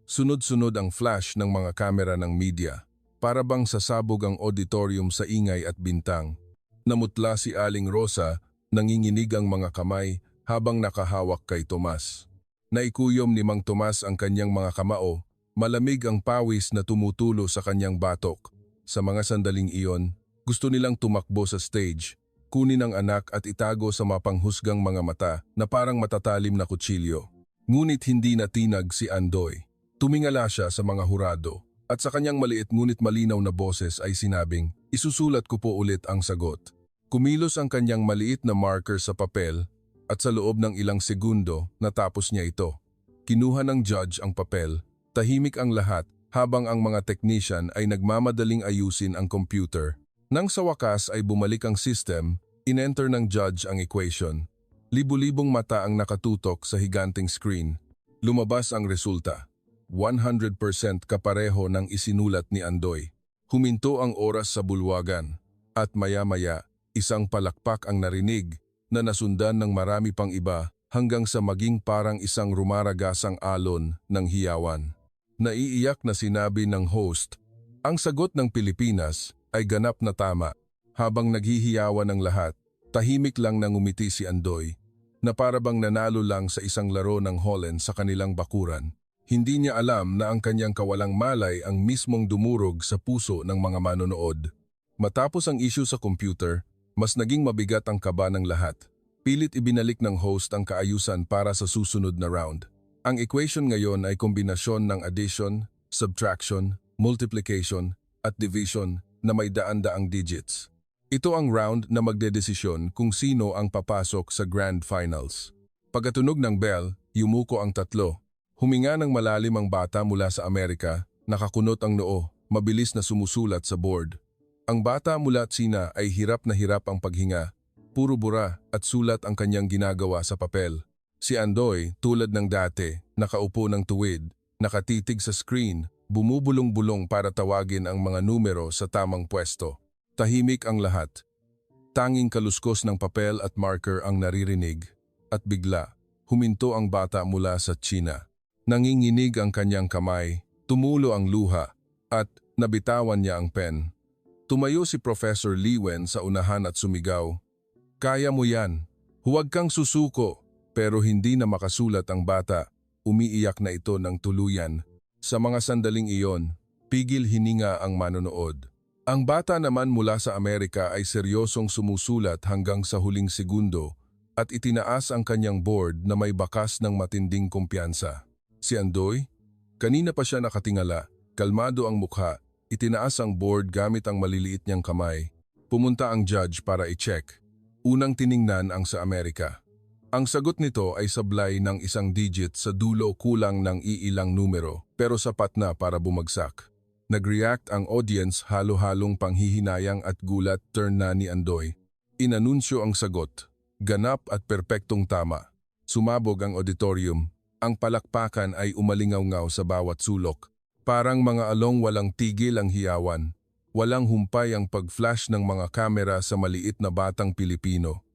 Sunod-sunod ang flash ng mga kamera ng media. Para bang sasabog ang auditorium sa ingay at bintang. Namutla si Aling Rosa, nanginginig ang mga kamay habang nakahawak kay Tomas. Naikuyom ni Mang Tomas ang kanyang mga kamao, malamig ang pawis na tumutulo sa kanyang batok. Sa mga sandaling iyon, gusto nilang tumakbo sa stage, kunin ang anak at itago sa mapanghusgang mga mata na parang matatalim na kutsilyo. Ngunit hindi natinag si Andoy. Tumingala siya sa mga hurado at sa kanyang maliit ngunit malinaw na boses ay sinabing, "Isusulat ko po ulit ang sagot." Kumilos ang kanyang maliit na marker sa papel at sa loob ng ilang segundo natapos niya ito. Kinuha ng judge ang papel, tahimik ang lahat habang ang mga technician ay nagmamadaling ayusin ang computer. Nang sa wakas ay bumalik ang system, in-enter ng judge ang equation. Libu-libong mata ang nakatutok sa higanting screen. Lumabas ang resulta. 100% kapareho ng isinulat ni Andoy. Huminto ang oras sa bulwagan. At maya-maya, isang palakpak ang narinig na nasundan ng marami pang iba hanggang sa maging parang isang rumaragasang alon ng hiyawan. Naiiyak na sinabi ng host, ang sagot ng Pilipinas ay ganap na tama. Habang naghihiyawan ang lahat, tahimik lang nang umiti si Andoy, na parabang nanalo lang sa isang laro ng Holland sa kanilang bakuran. Hindi niya alam na ang kanyang kawalang malay ang mismong dumurog sa puso ng mga manonood. Matapos ang issue sa computer, mas naging mabigat ang kaba ng lahat. Pilit ibinalik ng host ang kaayusan para sa susunod na round. Ang equation ngayon ay kombinasyon ng addition, subtraction, multiplication, at division na may daan-daang digits. Ito ang round na magdedesisyon kung sino ang papasok sa Grand Finals. Pagkatunog ng bell, yumuko ang tatlo. Huminga ng malalim ang bata mula sa Amerika, nakakunot ang noo, mabilis na sumusulat sa board. Ang bata mula Tsina ay hirap na hirap ang paghinga. Puro bura at sulat ang kanyang ginagawa sa papel. Si Andoy, tulad ng dati, nakaupo ng tuwid, nakatitig sa screen, bumubulong-bulong para tawagin ang mga numero sa tamang pwesto. Tahimik ang lahat. Tanging kaluskos ng papel at marker ang naririnig, at bigla, huminto ang bata mula sa Tsina. Nanginginig ang kanyang kamay, tumulo ang luha, at nabitawan niya ang pen. Tumayo si Professor Lee Wen sa unahan at sumigaw, "Kaya mo yan, huwag kang susuko." Pero hindi na makasulat ang bata, umiiyak na ito ng tuluyan. Sa mga sandaling iyon, pigil hininga ang manonood. Ang bata naman mula sa Amerika ay seryosong sumusulat hanggang sa huling segundo at itinaas ang kanyang board na may bakas ng matinding kumpiyansa. Si Andoy, kanina pa siya nakatingala, kalmado ang mukha, itinaas ang board gamit ang maliliit niyang kamay. Pumunta ang judge para i-check. Unang tiningnan ang sa Amerika. Ang sagot nito ay sablay ng isang digit sa dulo kulang ng iilang numero pero sapat na para bumagsak. Nag-react ang audience halo-halong panghihinayang at gulat. Turn na ni Andoy. Inanunsyo ang sagot. Ganap at perpektong tama. Sumabog ang auditorium. Ang palakpakan ay umalingaw-ngaw sa bawat sulok. Parang mga along walang tigil ang hiyawan. Walang humpay ang pag-flash ng mga kamera sa maliit na batang Pilipino.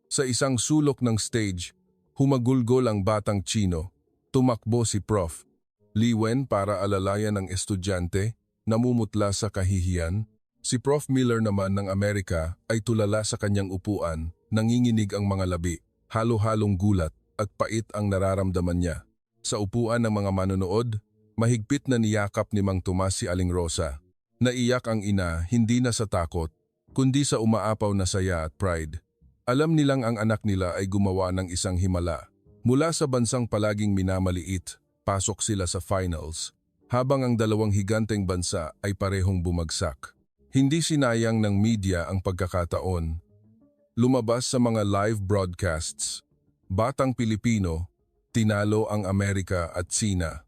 Sa isang sulok ng stage, humagulgol ang batang Chino. Tumakbo si Prof. Lee Wen para alalayan ng estudyante, namumutla sa kahihiyan. Si Prof. Miller naman ng Amerika ay tulala sa kanyang upuan, nanginginig ang mga labi, halo-halong gulat at pait ang nararamdaman niya. Sa upuan ng mga manonood, mahigpit na niyakap ni Mang Tomas si Aling Rosa. Naiyak ang ina hindi na sa takot, kundi sa umaapaw na saya at pride. Alam nilang ang anak nila ay gumawa ng isang himala. Mula sa bansang palaging minamaliit, pasok sila sa finals, habang ang dalawang higanteng bansa ay parehong bumagsak. Hindi sinayang ng media ang pagkakataon. Lumabas sa mga live broadcasts. Batang Pilipino, tinalo ang Amerika at Tsina.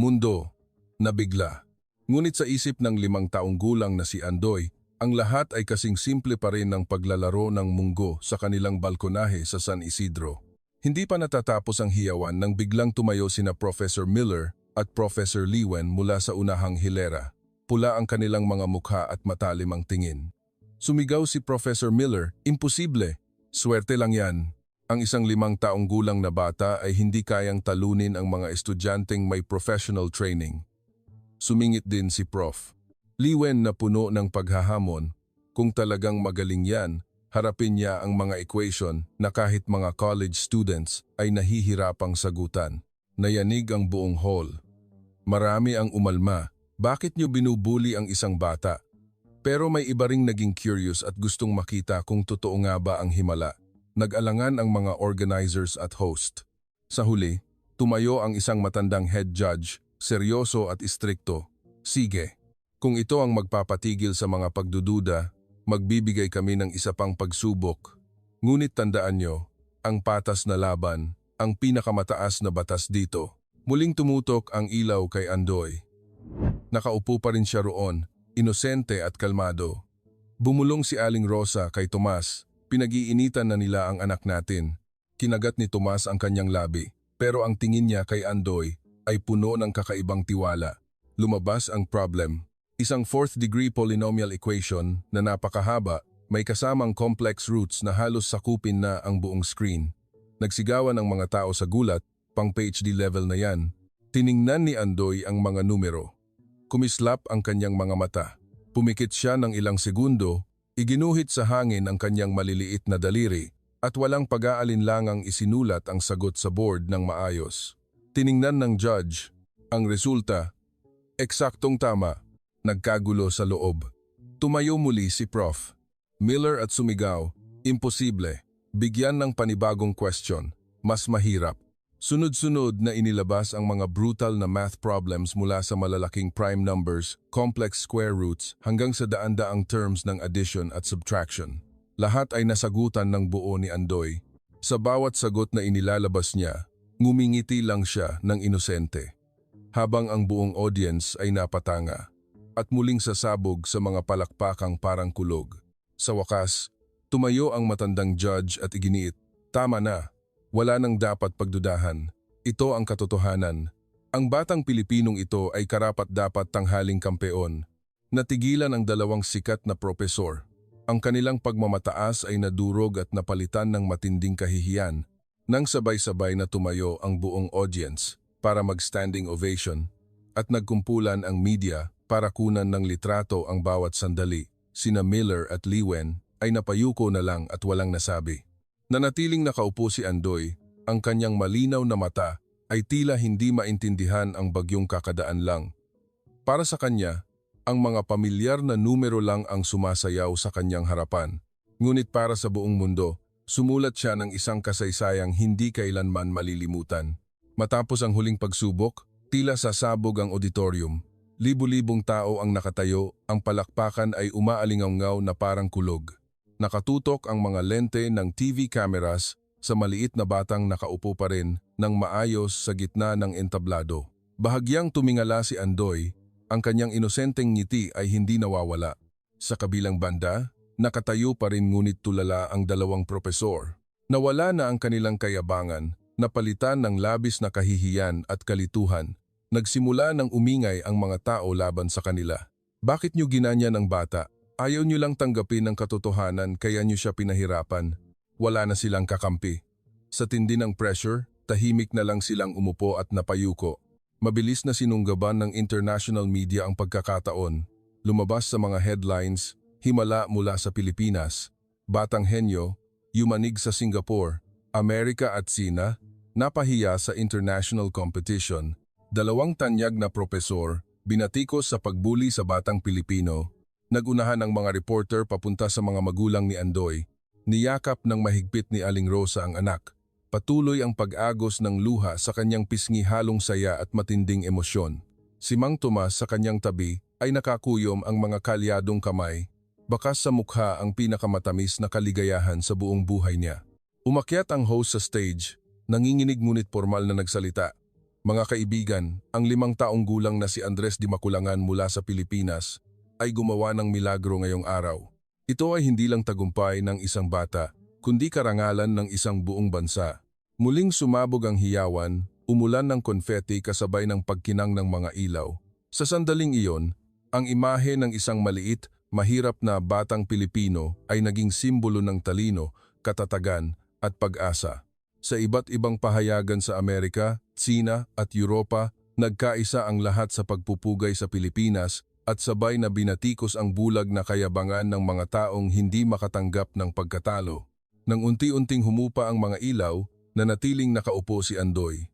Mundo, nabigla. Ngunit sa isip ng 5 taong gulang na si Andoy, ang lahat ay kasing simple pa rin ng paglalaro ng munggo sa kanilang balkonahe sa San Isidro. Hindi pa natatapos ang hiyawan nang biglang tumayo sina Professor Miller at Professor Lee Wen mula sa unahang hilera. Pula ang kanilang mga mukha at matalim ang tingin. Sumigaw si Professor Miller, "Imposible! Swerte lang yan." Ang isang 5 taong gulang na bata ay hindi kayang talunin ang mga estudyanteng may professional training. Sumingit din si Prof. Lee Wen na puno ng paghahamon. Kung talagang magaling yan, harapin niya ang mga equation na kahit mga college students ay nahihirapang sagutan. Nayanig ang buong hall. Marami ang umalma. Bakit niyo binubuli ang isang bata? Pero may iba ring naging curious at gustong makita kung totoo nga ba ang himala. Nag-alangan ang mga organizers at host. Sa huli, tumayo ang isang matandang head judge, seryoso at istrikto. "Sige. Kung ito ang magpapatigil sa mga pagdududa, magbibigay kami ng isa pang pagsubok. Ngunit tandaan nyo, ang patas na laban, ang pinakamataas na batas dito." Muling tumutok ang ilaw kay Andoy. Nakaupo pa rin siya roon, inosente at kalmado. Bumulong si Aling Rosa kay Tomas. Pinag-iinitan na nila ang anak natin. Kinagat ni Tomas ang kanyang labi, pero ang tingin niya kay Andoy ay puno ng kakaibang tiwala. Lumabas ang problem. Isang fourth-degree polynomial equation na napakahaba, may kasamang complex roots na halos sakupin na ang buong screen. Nagsigawan ang mga tao sa gulat, pang PhD level na yan. Tiningnan ni Andoy ang mga numero. Kumislap ang kanyang mga mata. Pumikit siya ng ilang segundo, iginuhit sa hangin ang kanyang maliliit na daliri at walang pag-aalinlangang isinulat ang sagot sa board ng maayos. Tiningnan ng judge ang resulta. Eksaktong tama. Nagkagulo sa loob. Tumayo muli si Prof. Miller at sumigaw, imposible. Bigyan ng panibagong question. Mas mahirap. Sunod-sunod na inilabas ang mga brutal na math problems mula sa malalaking prime numbers, complex square roots, hanggang sa daan-daang terms ng addition at subtraction. Lahat ay nasagutan ng buo ni Andoy. Sa bawat sagot na inilalabas niya, ngumingiti lang siya ng inosente. Habang ang buong audience ay napatanga at muling sasabog sa mga palakpakang parang kulog. Sa wakas, tumayo ang matandang judge at iginiit, tama na. Wala nang dapat pagdudahan. Ito ang katotohanan. Ang batang Pilipinong ito ay karapat-dapat tanghaling kampeon. Natigilan ang dalawang sikat na propesor. Ang kanilang pagmamataas ay nadurog at napalitan ng matinding kahihiyan nang sabay-sabay na tumayo ang buong audience para mag-standing ovation at nagkumpulan ang media para kunan ng litrato ang bawat sandali. Sina Miller at Liwen ay napayuko na lang at walang nasabi. Nanatiling nakaupo si Andoy, ang kanyang malinaw na mata ay tila hindi maintindihan ang bagyong kakadaan lang. Para sa kanya, ang mga pamilyar na numero lang ang sumasayaw sa kanyang harapan. Ngunit para sa buong mundo, sumulat siya ng isang kasaysayang hindi kailanman malilimutan. Matapos ang huling pagsubok, tila sasabog ang auditorium. Libu-libong tao ang nakatayo, ang palakpakan ay umaalingaw na parang kulog. Nakatutok ang mga lente ng TV cameras sa maliit na batang nakaupo pa rin ng maayos sa gitna ng entablado. Bahagyang tumingala si Andoy, ang kanyang inosenteng ngiti ay hindi nawawala. Sa kabilang banda, nakatayo pa rin ngunit tulala ang dalawang propesor. Nawala na ang kanilang kayabangan, napalitan ng labis na kahihiyan at kalituhan. Nagsimula ng umingay ang mga tao laban sa kanila. Bakit niyo ginanyan ang bata? Ayaw niyo lang tanggapin ang katotohanan kaya niyo siya pinahirapan. Wala na silang kakampi. Sa tindi ng pressure, tahimik na lang silang umupo at napayuko. Mabilis na sinunggaban ng international media ang pagkakataon. Lumabas sa mga headlines, himala mula sa Pilipinas, batang henyo, yumanig sa Singapore, Amerika at Sina, napahiya sa international competition. Dalawang tanyag na propesor, binatikos sa pagbuli sa batang Pilipino. Nagunahan ang mga reporter papunta sa mga magulang ni Andoy. Niyakap ng mahigpit ni Aling Rosa ang anak. Patuloy ang pag-agos ng luha sa kanyang pisngi halong saya at matinding emosyon. Si Mang Tomas sa kanyang tabi ay nakakuyom ang mga kalyadong kamay. Bakas sa mukha ang pinakamatamis na kaligayahan sa buong buhay niya. Umakyat ang host sa stage, nanginginig ngunit formal na nagsalita. Mga kaibigan, ang 5 taong gulang na si Andres Di Maculangan mula sa Pilipinas ay gumawa ng milagro ngayong araw. Ito ay hindi lang tagumpay ng isang bata, kundi karangalan ng isang buong bansa. Muling sumabog ang hiyawan, umulan ng konfeti kasabay ng pagkinang ng mga ilaw. Sa sandaling iyon, ang imahe ng isang maliit, mahirap na batang Pilipino ay naging simbolo ng talino, katatagan at pag-asa. Sa iba't ibang pahayagan sa Amerika, Sina at Europa, nagkaisa ang lahat sa pagpupugay sa Pilipinas at sabay na binatikos ang bulag na kayabangan ng mga taong hindi makatanggap ng pagkatalo. Nang unti-unting humupa ang mga ilaw, nanatiling nakaupo si Andoy.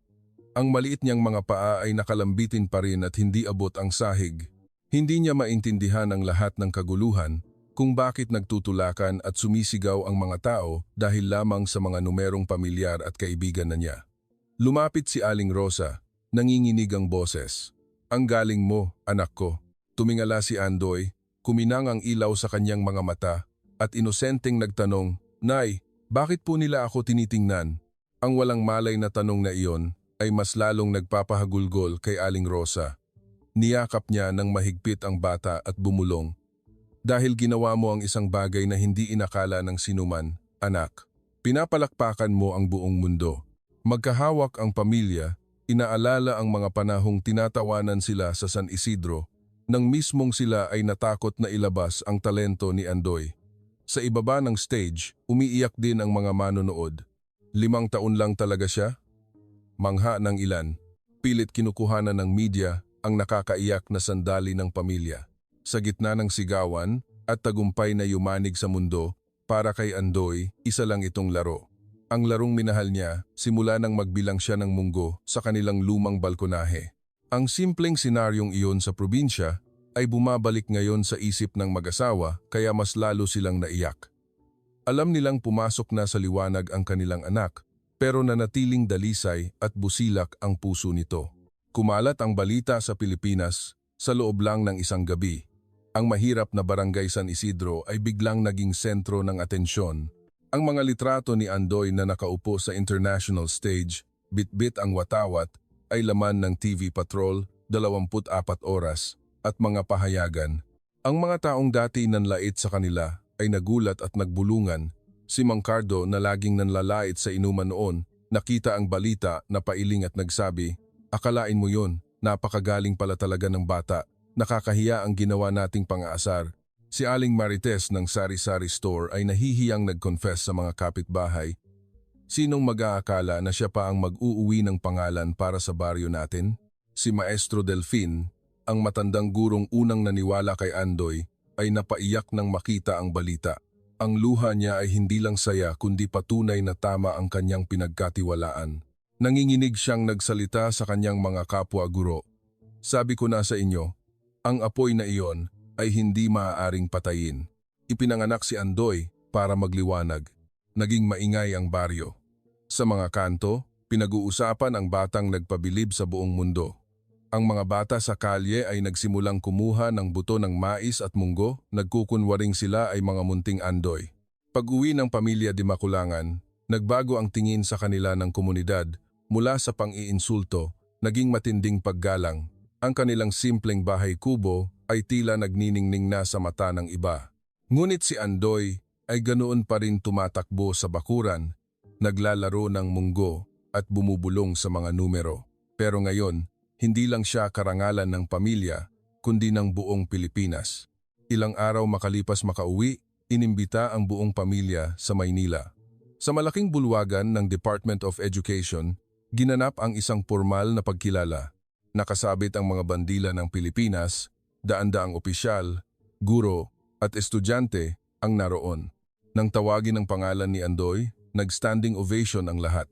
Ang maliit niyang mga paa ay nakalambitin pa rin at hindi abot ang sahig. Hindi niya maintindihan ang lahat ng kaguluhan kung bakit nagtutulakan at sumisigaw ang mga tao dahil lamang sa mga numerong pamilyar at kaibigan na niya. Lumapit si Aling Rosa, nanginginig ang boses. Ang galing mo, anak ko. Tumingala si Andoy, kuminang ang ilaw sa kanyang mga mata at inosenteng nagtanong, Nay, bakit po nila ako tinitingnan? Ang walang malay na tanong na iyon ay mas lalong nagpapahagulgol kay Aling Rosa. Niyakap niya ng mahigpit ang bata at bumulong. Dahil ginawa mo ang isang bagay na hindi inakala ng sinuman, anak. Pinapalakpakan mo ang buong mundo. Magkahawak ang pamilya, inaalala ang mga panahong tinatawanan sila sa San Isidro, nang mismong sila ay natakot na ilabas ang talento ni Andoy. Sa ibaba ng stage, umiiyak din ang mga manonood. 5 taon lang talaga siya? Mangha ng ilan. Pilit kinukuhanan ng media ang nakakaiyak na sandali ng pamilya. Sa gitna ng sigawan at tagumpay na yumanig sa mundo, para kay Andoy, isa lang itong laro. Ang larong minahal niya, simula nang magbilang siya ng munggo sa kanilang lumang balkonahe. Ang simpleng senaryong iyon sa probinsya ay bumabalik ngayon sa isip ng mag-asawa kaya mas lalo silang naiyak. Alam nilang pumasok na sa liwanag ang kanilang anak, pero nanatiling dalisay at busilak ang puso nito. Kumalat ang balita sa Pilipinas sa loob lang ng isang gabi. Ang mahirap na barangay San Isidro ay biglang naging sentro ng atensyon. Ang mga litrato ni Andoy na nakaupo sa international stage, bit-bit ang watawat, ay laman ng TV Patrol, 24 oras, at mga pahayagan. Ang mga taong dati nanlait sa kanila ay nagulat at nagbulungan. Si Mang Cardo na laging nanlalait sa inuman noon, nakita ang balita na pailing at nagsabi, "Akalain mo yun, napakagaling pala talaga ng bata. Nakakahiya ang ginawa nating pang-aasar." Si Aling Marites ng Sari-Sari Store ay nahihiyang nag-confess sa mga kapitbahay. Sinong mag-aakala na siya pa ang mag-uuwi ng pangalan para sa baryo natin? Si Maestro Delfin, ang matandang gurong unang naniwala kay Andoy, ay napaiyak nang makita ang balita. Ang luha niya ay hindi lang saya kundi patunay na tama ang kanyang pinagkatiwalaan. Nanginginig siyang nagsalita sa kanyang mga kapwa guro. "Sabi ko na sa inyo, ang apoy na iyon ay hindi maaaring patayin." Ipinanganak si Andoy para magliwanag. Naging maingay ang baryo. Sa mga kanto, pinag-uusapan ang batang nagpabilib sa buong mundo. Ang mga bata sa kalye ay nagsimulang kumuha ng buto ng mais at munggo, nagkukunwaring sila ay mga munting Andoy. Pag-uwi ng pamilya Di Makulangan, nagbago ang tingin sa kanila ng komunidad. Mula sa pang-iinsulto, naging matinding paggalang. Ang kanilang simpleng bahay kubo ay tila nagniningning na sa mata ng iba. Ngunit si Andoy ay ganoon pa rin tumatakbo sa bakuran, naglalaro ng munggo at bumubulong sa mga numero. Pero ngayon, hindi lang siya karangalan ng pamilya, kundi ng buong Pilipinas. Ilang araw makalipas makauwi, inimbita ang buong pamilya sa Maynila. Sa malaking bulwagan ng Department of Education, ginanap ang isang formal na pagkilala. Nakasabit ang mga bandila ng Pilipinas, daan-daang opisyal, guro at estudyante ang naroon. Nang tawagin ang pangalan ni Andoy, nag-standing ovation ang lahat.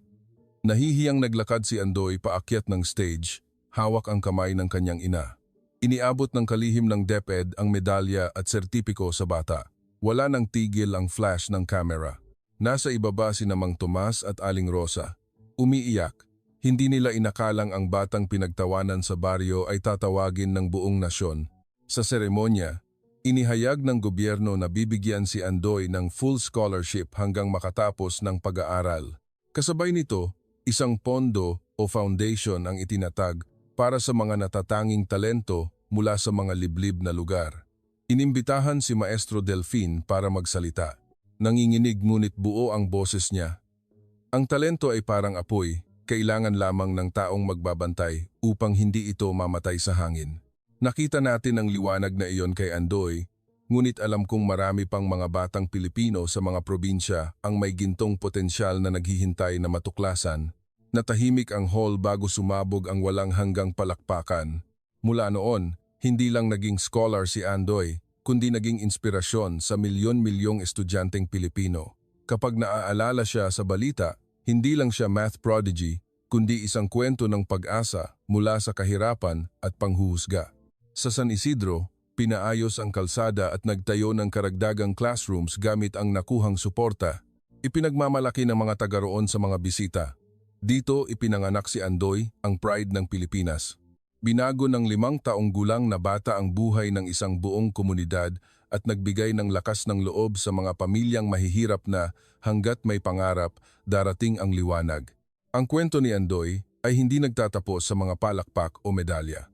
Nahihiyang naglakad si Andoy paakyat ng stage, hawak ang kamay ng kanyang ina. Iniabot ng kalihim ng DepEd ang medalya at sertipiko sa bata. Wala nang tigil ang flash ng kamera. Nasa ibaba si Mang Tomas at Aling Rosa. Umiiyak. Hindi nila inakalang ang batang pinagtawanan sa baryo ay tatawagin ng buong nasyon. Sa seremonya, inihayag ng gobyerno na bibigyan si Andoy ng full scholarship hanggang makatapos ng pag-aaral. Kasabay nito, isang pondo o foundation ang itinatag para sa mga natatanging talento mula sa mga liblib na lugar. Inimbitahan si Maestro Delfin para magsalita. Nanginginig ngunit buo ang boses niya. "Ang talento ay parang apoy. Kailangan lamang ng taong magbabantay upang hindi ito mamatay sa hangin." Nakita natin ang liwanag na iyon kay Andoy, ngunit alam kong marami pang mga batang Pilipino sa mga probinsya ang may gintong potensyal na naghihintay na matuklasan. Natahimik ang hall bago sumabog ang walang hanggang palakpakan. Mula noon, hindi lang naging scholar si Andoy, kundi naging inspirasyon sa milyon-milyong estudyanteng Pilipino. Kapag naaalala siya sa balita, hindi lang siya math prodigy, kundi isang kwento ng pag-asa mula sa kahirapan at panghuhusga. Sa San Isidro, pinaayos ang kalsada at nagtayo ng karagdagang classrooms gamit ang nakuhang suporta. Ipinagmamalaki ng mga taga roon sa mga bisita. Dito ipinanganak si Andoy, ang pride ng Pilipinas. Binago ng 5 taong gulang na bata ang buhay ng isang buong komunidad at nagbigay ng lakas ng loob sa mga pamilyang mahihirap na hanggat may pangarap, darating ang liwanag. Ang kwento ni Andoy ay hindi nagtatapos sa mga palakpak o medalya.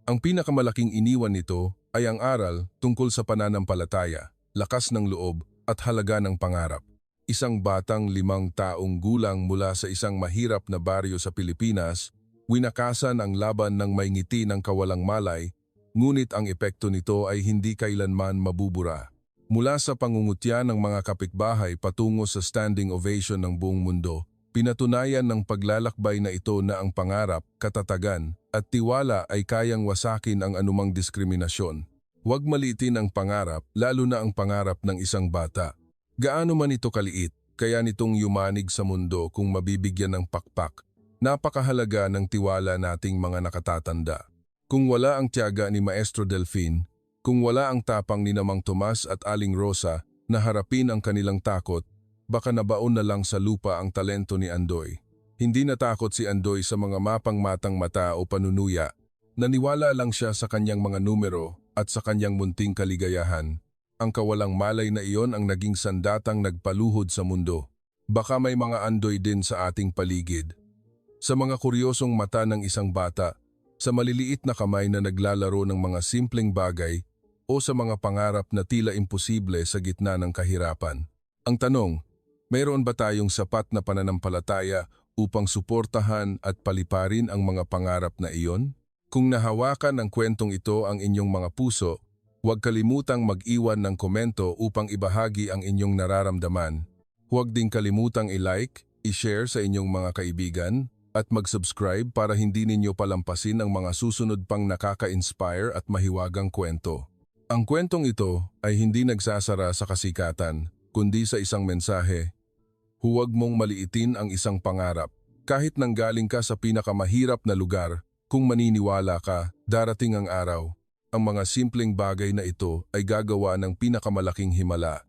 Ang pinakamalaking iniwan nito ay ang aral tungkol sa pananampalataya, lakas ng loob at halaga ng pangarap. Isang batang 5 taong gulang mula sa isang mahirap na baryo sa Pilipinas, winakasan ang laban ng may ngiti ng kawalang malay, ngunit ang epekto nito ay hindi kailanman mabubura. Mula sa pangungutya ng mga kapitbahay patungo sa standing ovation ng buong mundo, pinatunayan ng paglalakbay na ito na ang pangarap, katatagan, at tiwala ay kayang wasakin ang anumang diskriminasyon. Huwag maliitin ang pangarap, lalo na ang pangarap ng isang bata. Gaano man ito kaliit, kaya nitong yumanig sa mundo kung mabibigyan ng pakpak. Napakahalaga ng tiwala nating mga nakatatanda. Kung wala ang tiyaga ni Maestro Delfin, kung wala ang tapang ni Mang Tomas at Aling Rosa na harapin ang kanilang takot, baka nabaon na lang sa lupa ang talento ni Andoy. Hindi natakot si Andoy sa mga mapangmatang mata o panunuya. Naniwala lang siya sa kanyang mga numero at sa kanyang munting kaligayahan. Ang kawalang malay na iyon ang naging sandatang nagpaluhod sa mundo. Baka may mga Andoy din sa ating paligid. Sa mga kuryosong mata ng isang bata, sa maliliit na kamay na naglalaro ng mga simpleng bagay o sa mga pangarap na tila imposible sa gitna ng kahirapan. Ang tanong, mayroon ba tayong sapat na pananampalataya upang suportahan at paliparin ang mga pangarap na iyon? Kung nahawakan ng kwentong ito ang inyong mga puso, huwag kalimutang mag-iwan ng komento upang ibahagi ang inyong nararamdaman. Huwag din kalimutang i-like, i-share sa inyong mga kaibigan, at mag-subscribe para hindi ninyo palampasin ang mga susunod pang nakaka-inspire at mahiwagang kwento. Ang kwentong ito ay hindi nagsasara sa kasikatan, kundi sa isang mensahe. Huwag mong maliitin ang isang pangarap. Kahit nanggaling ka sa pinakamahirap na lugar, kung maniniwala ka, darating ang araw. Ang mga simpleng bagay na ito ay gagawa ng pinakamalaking himala.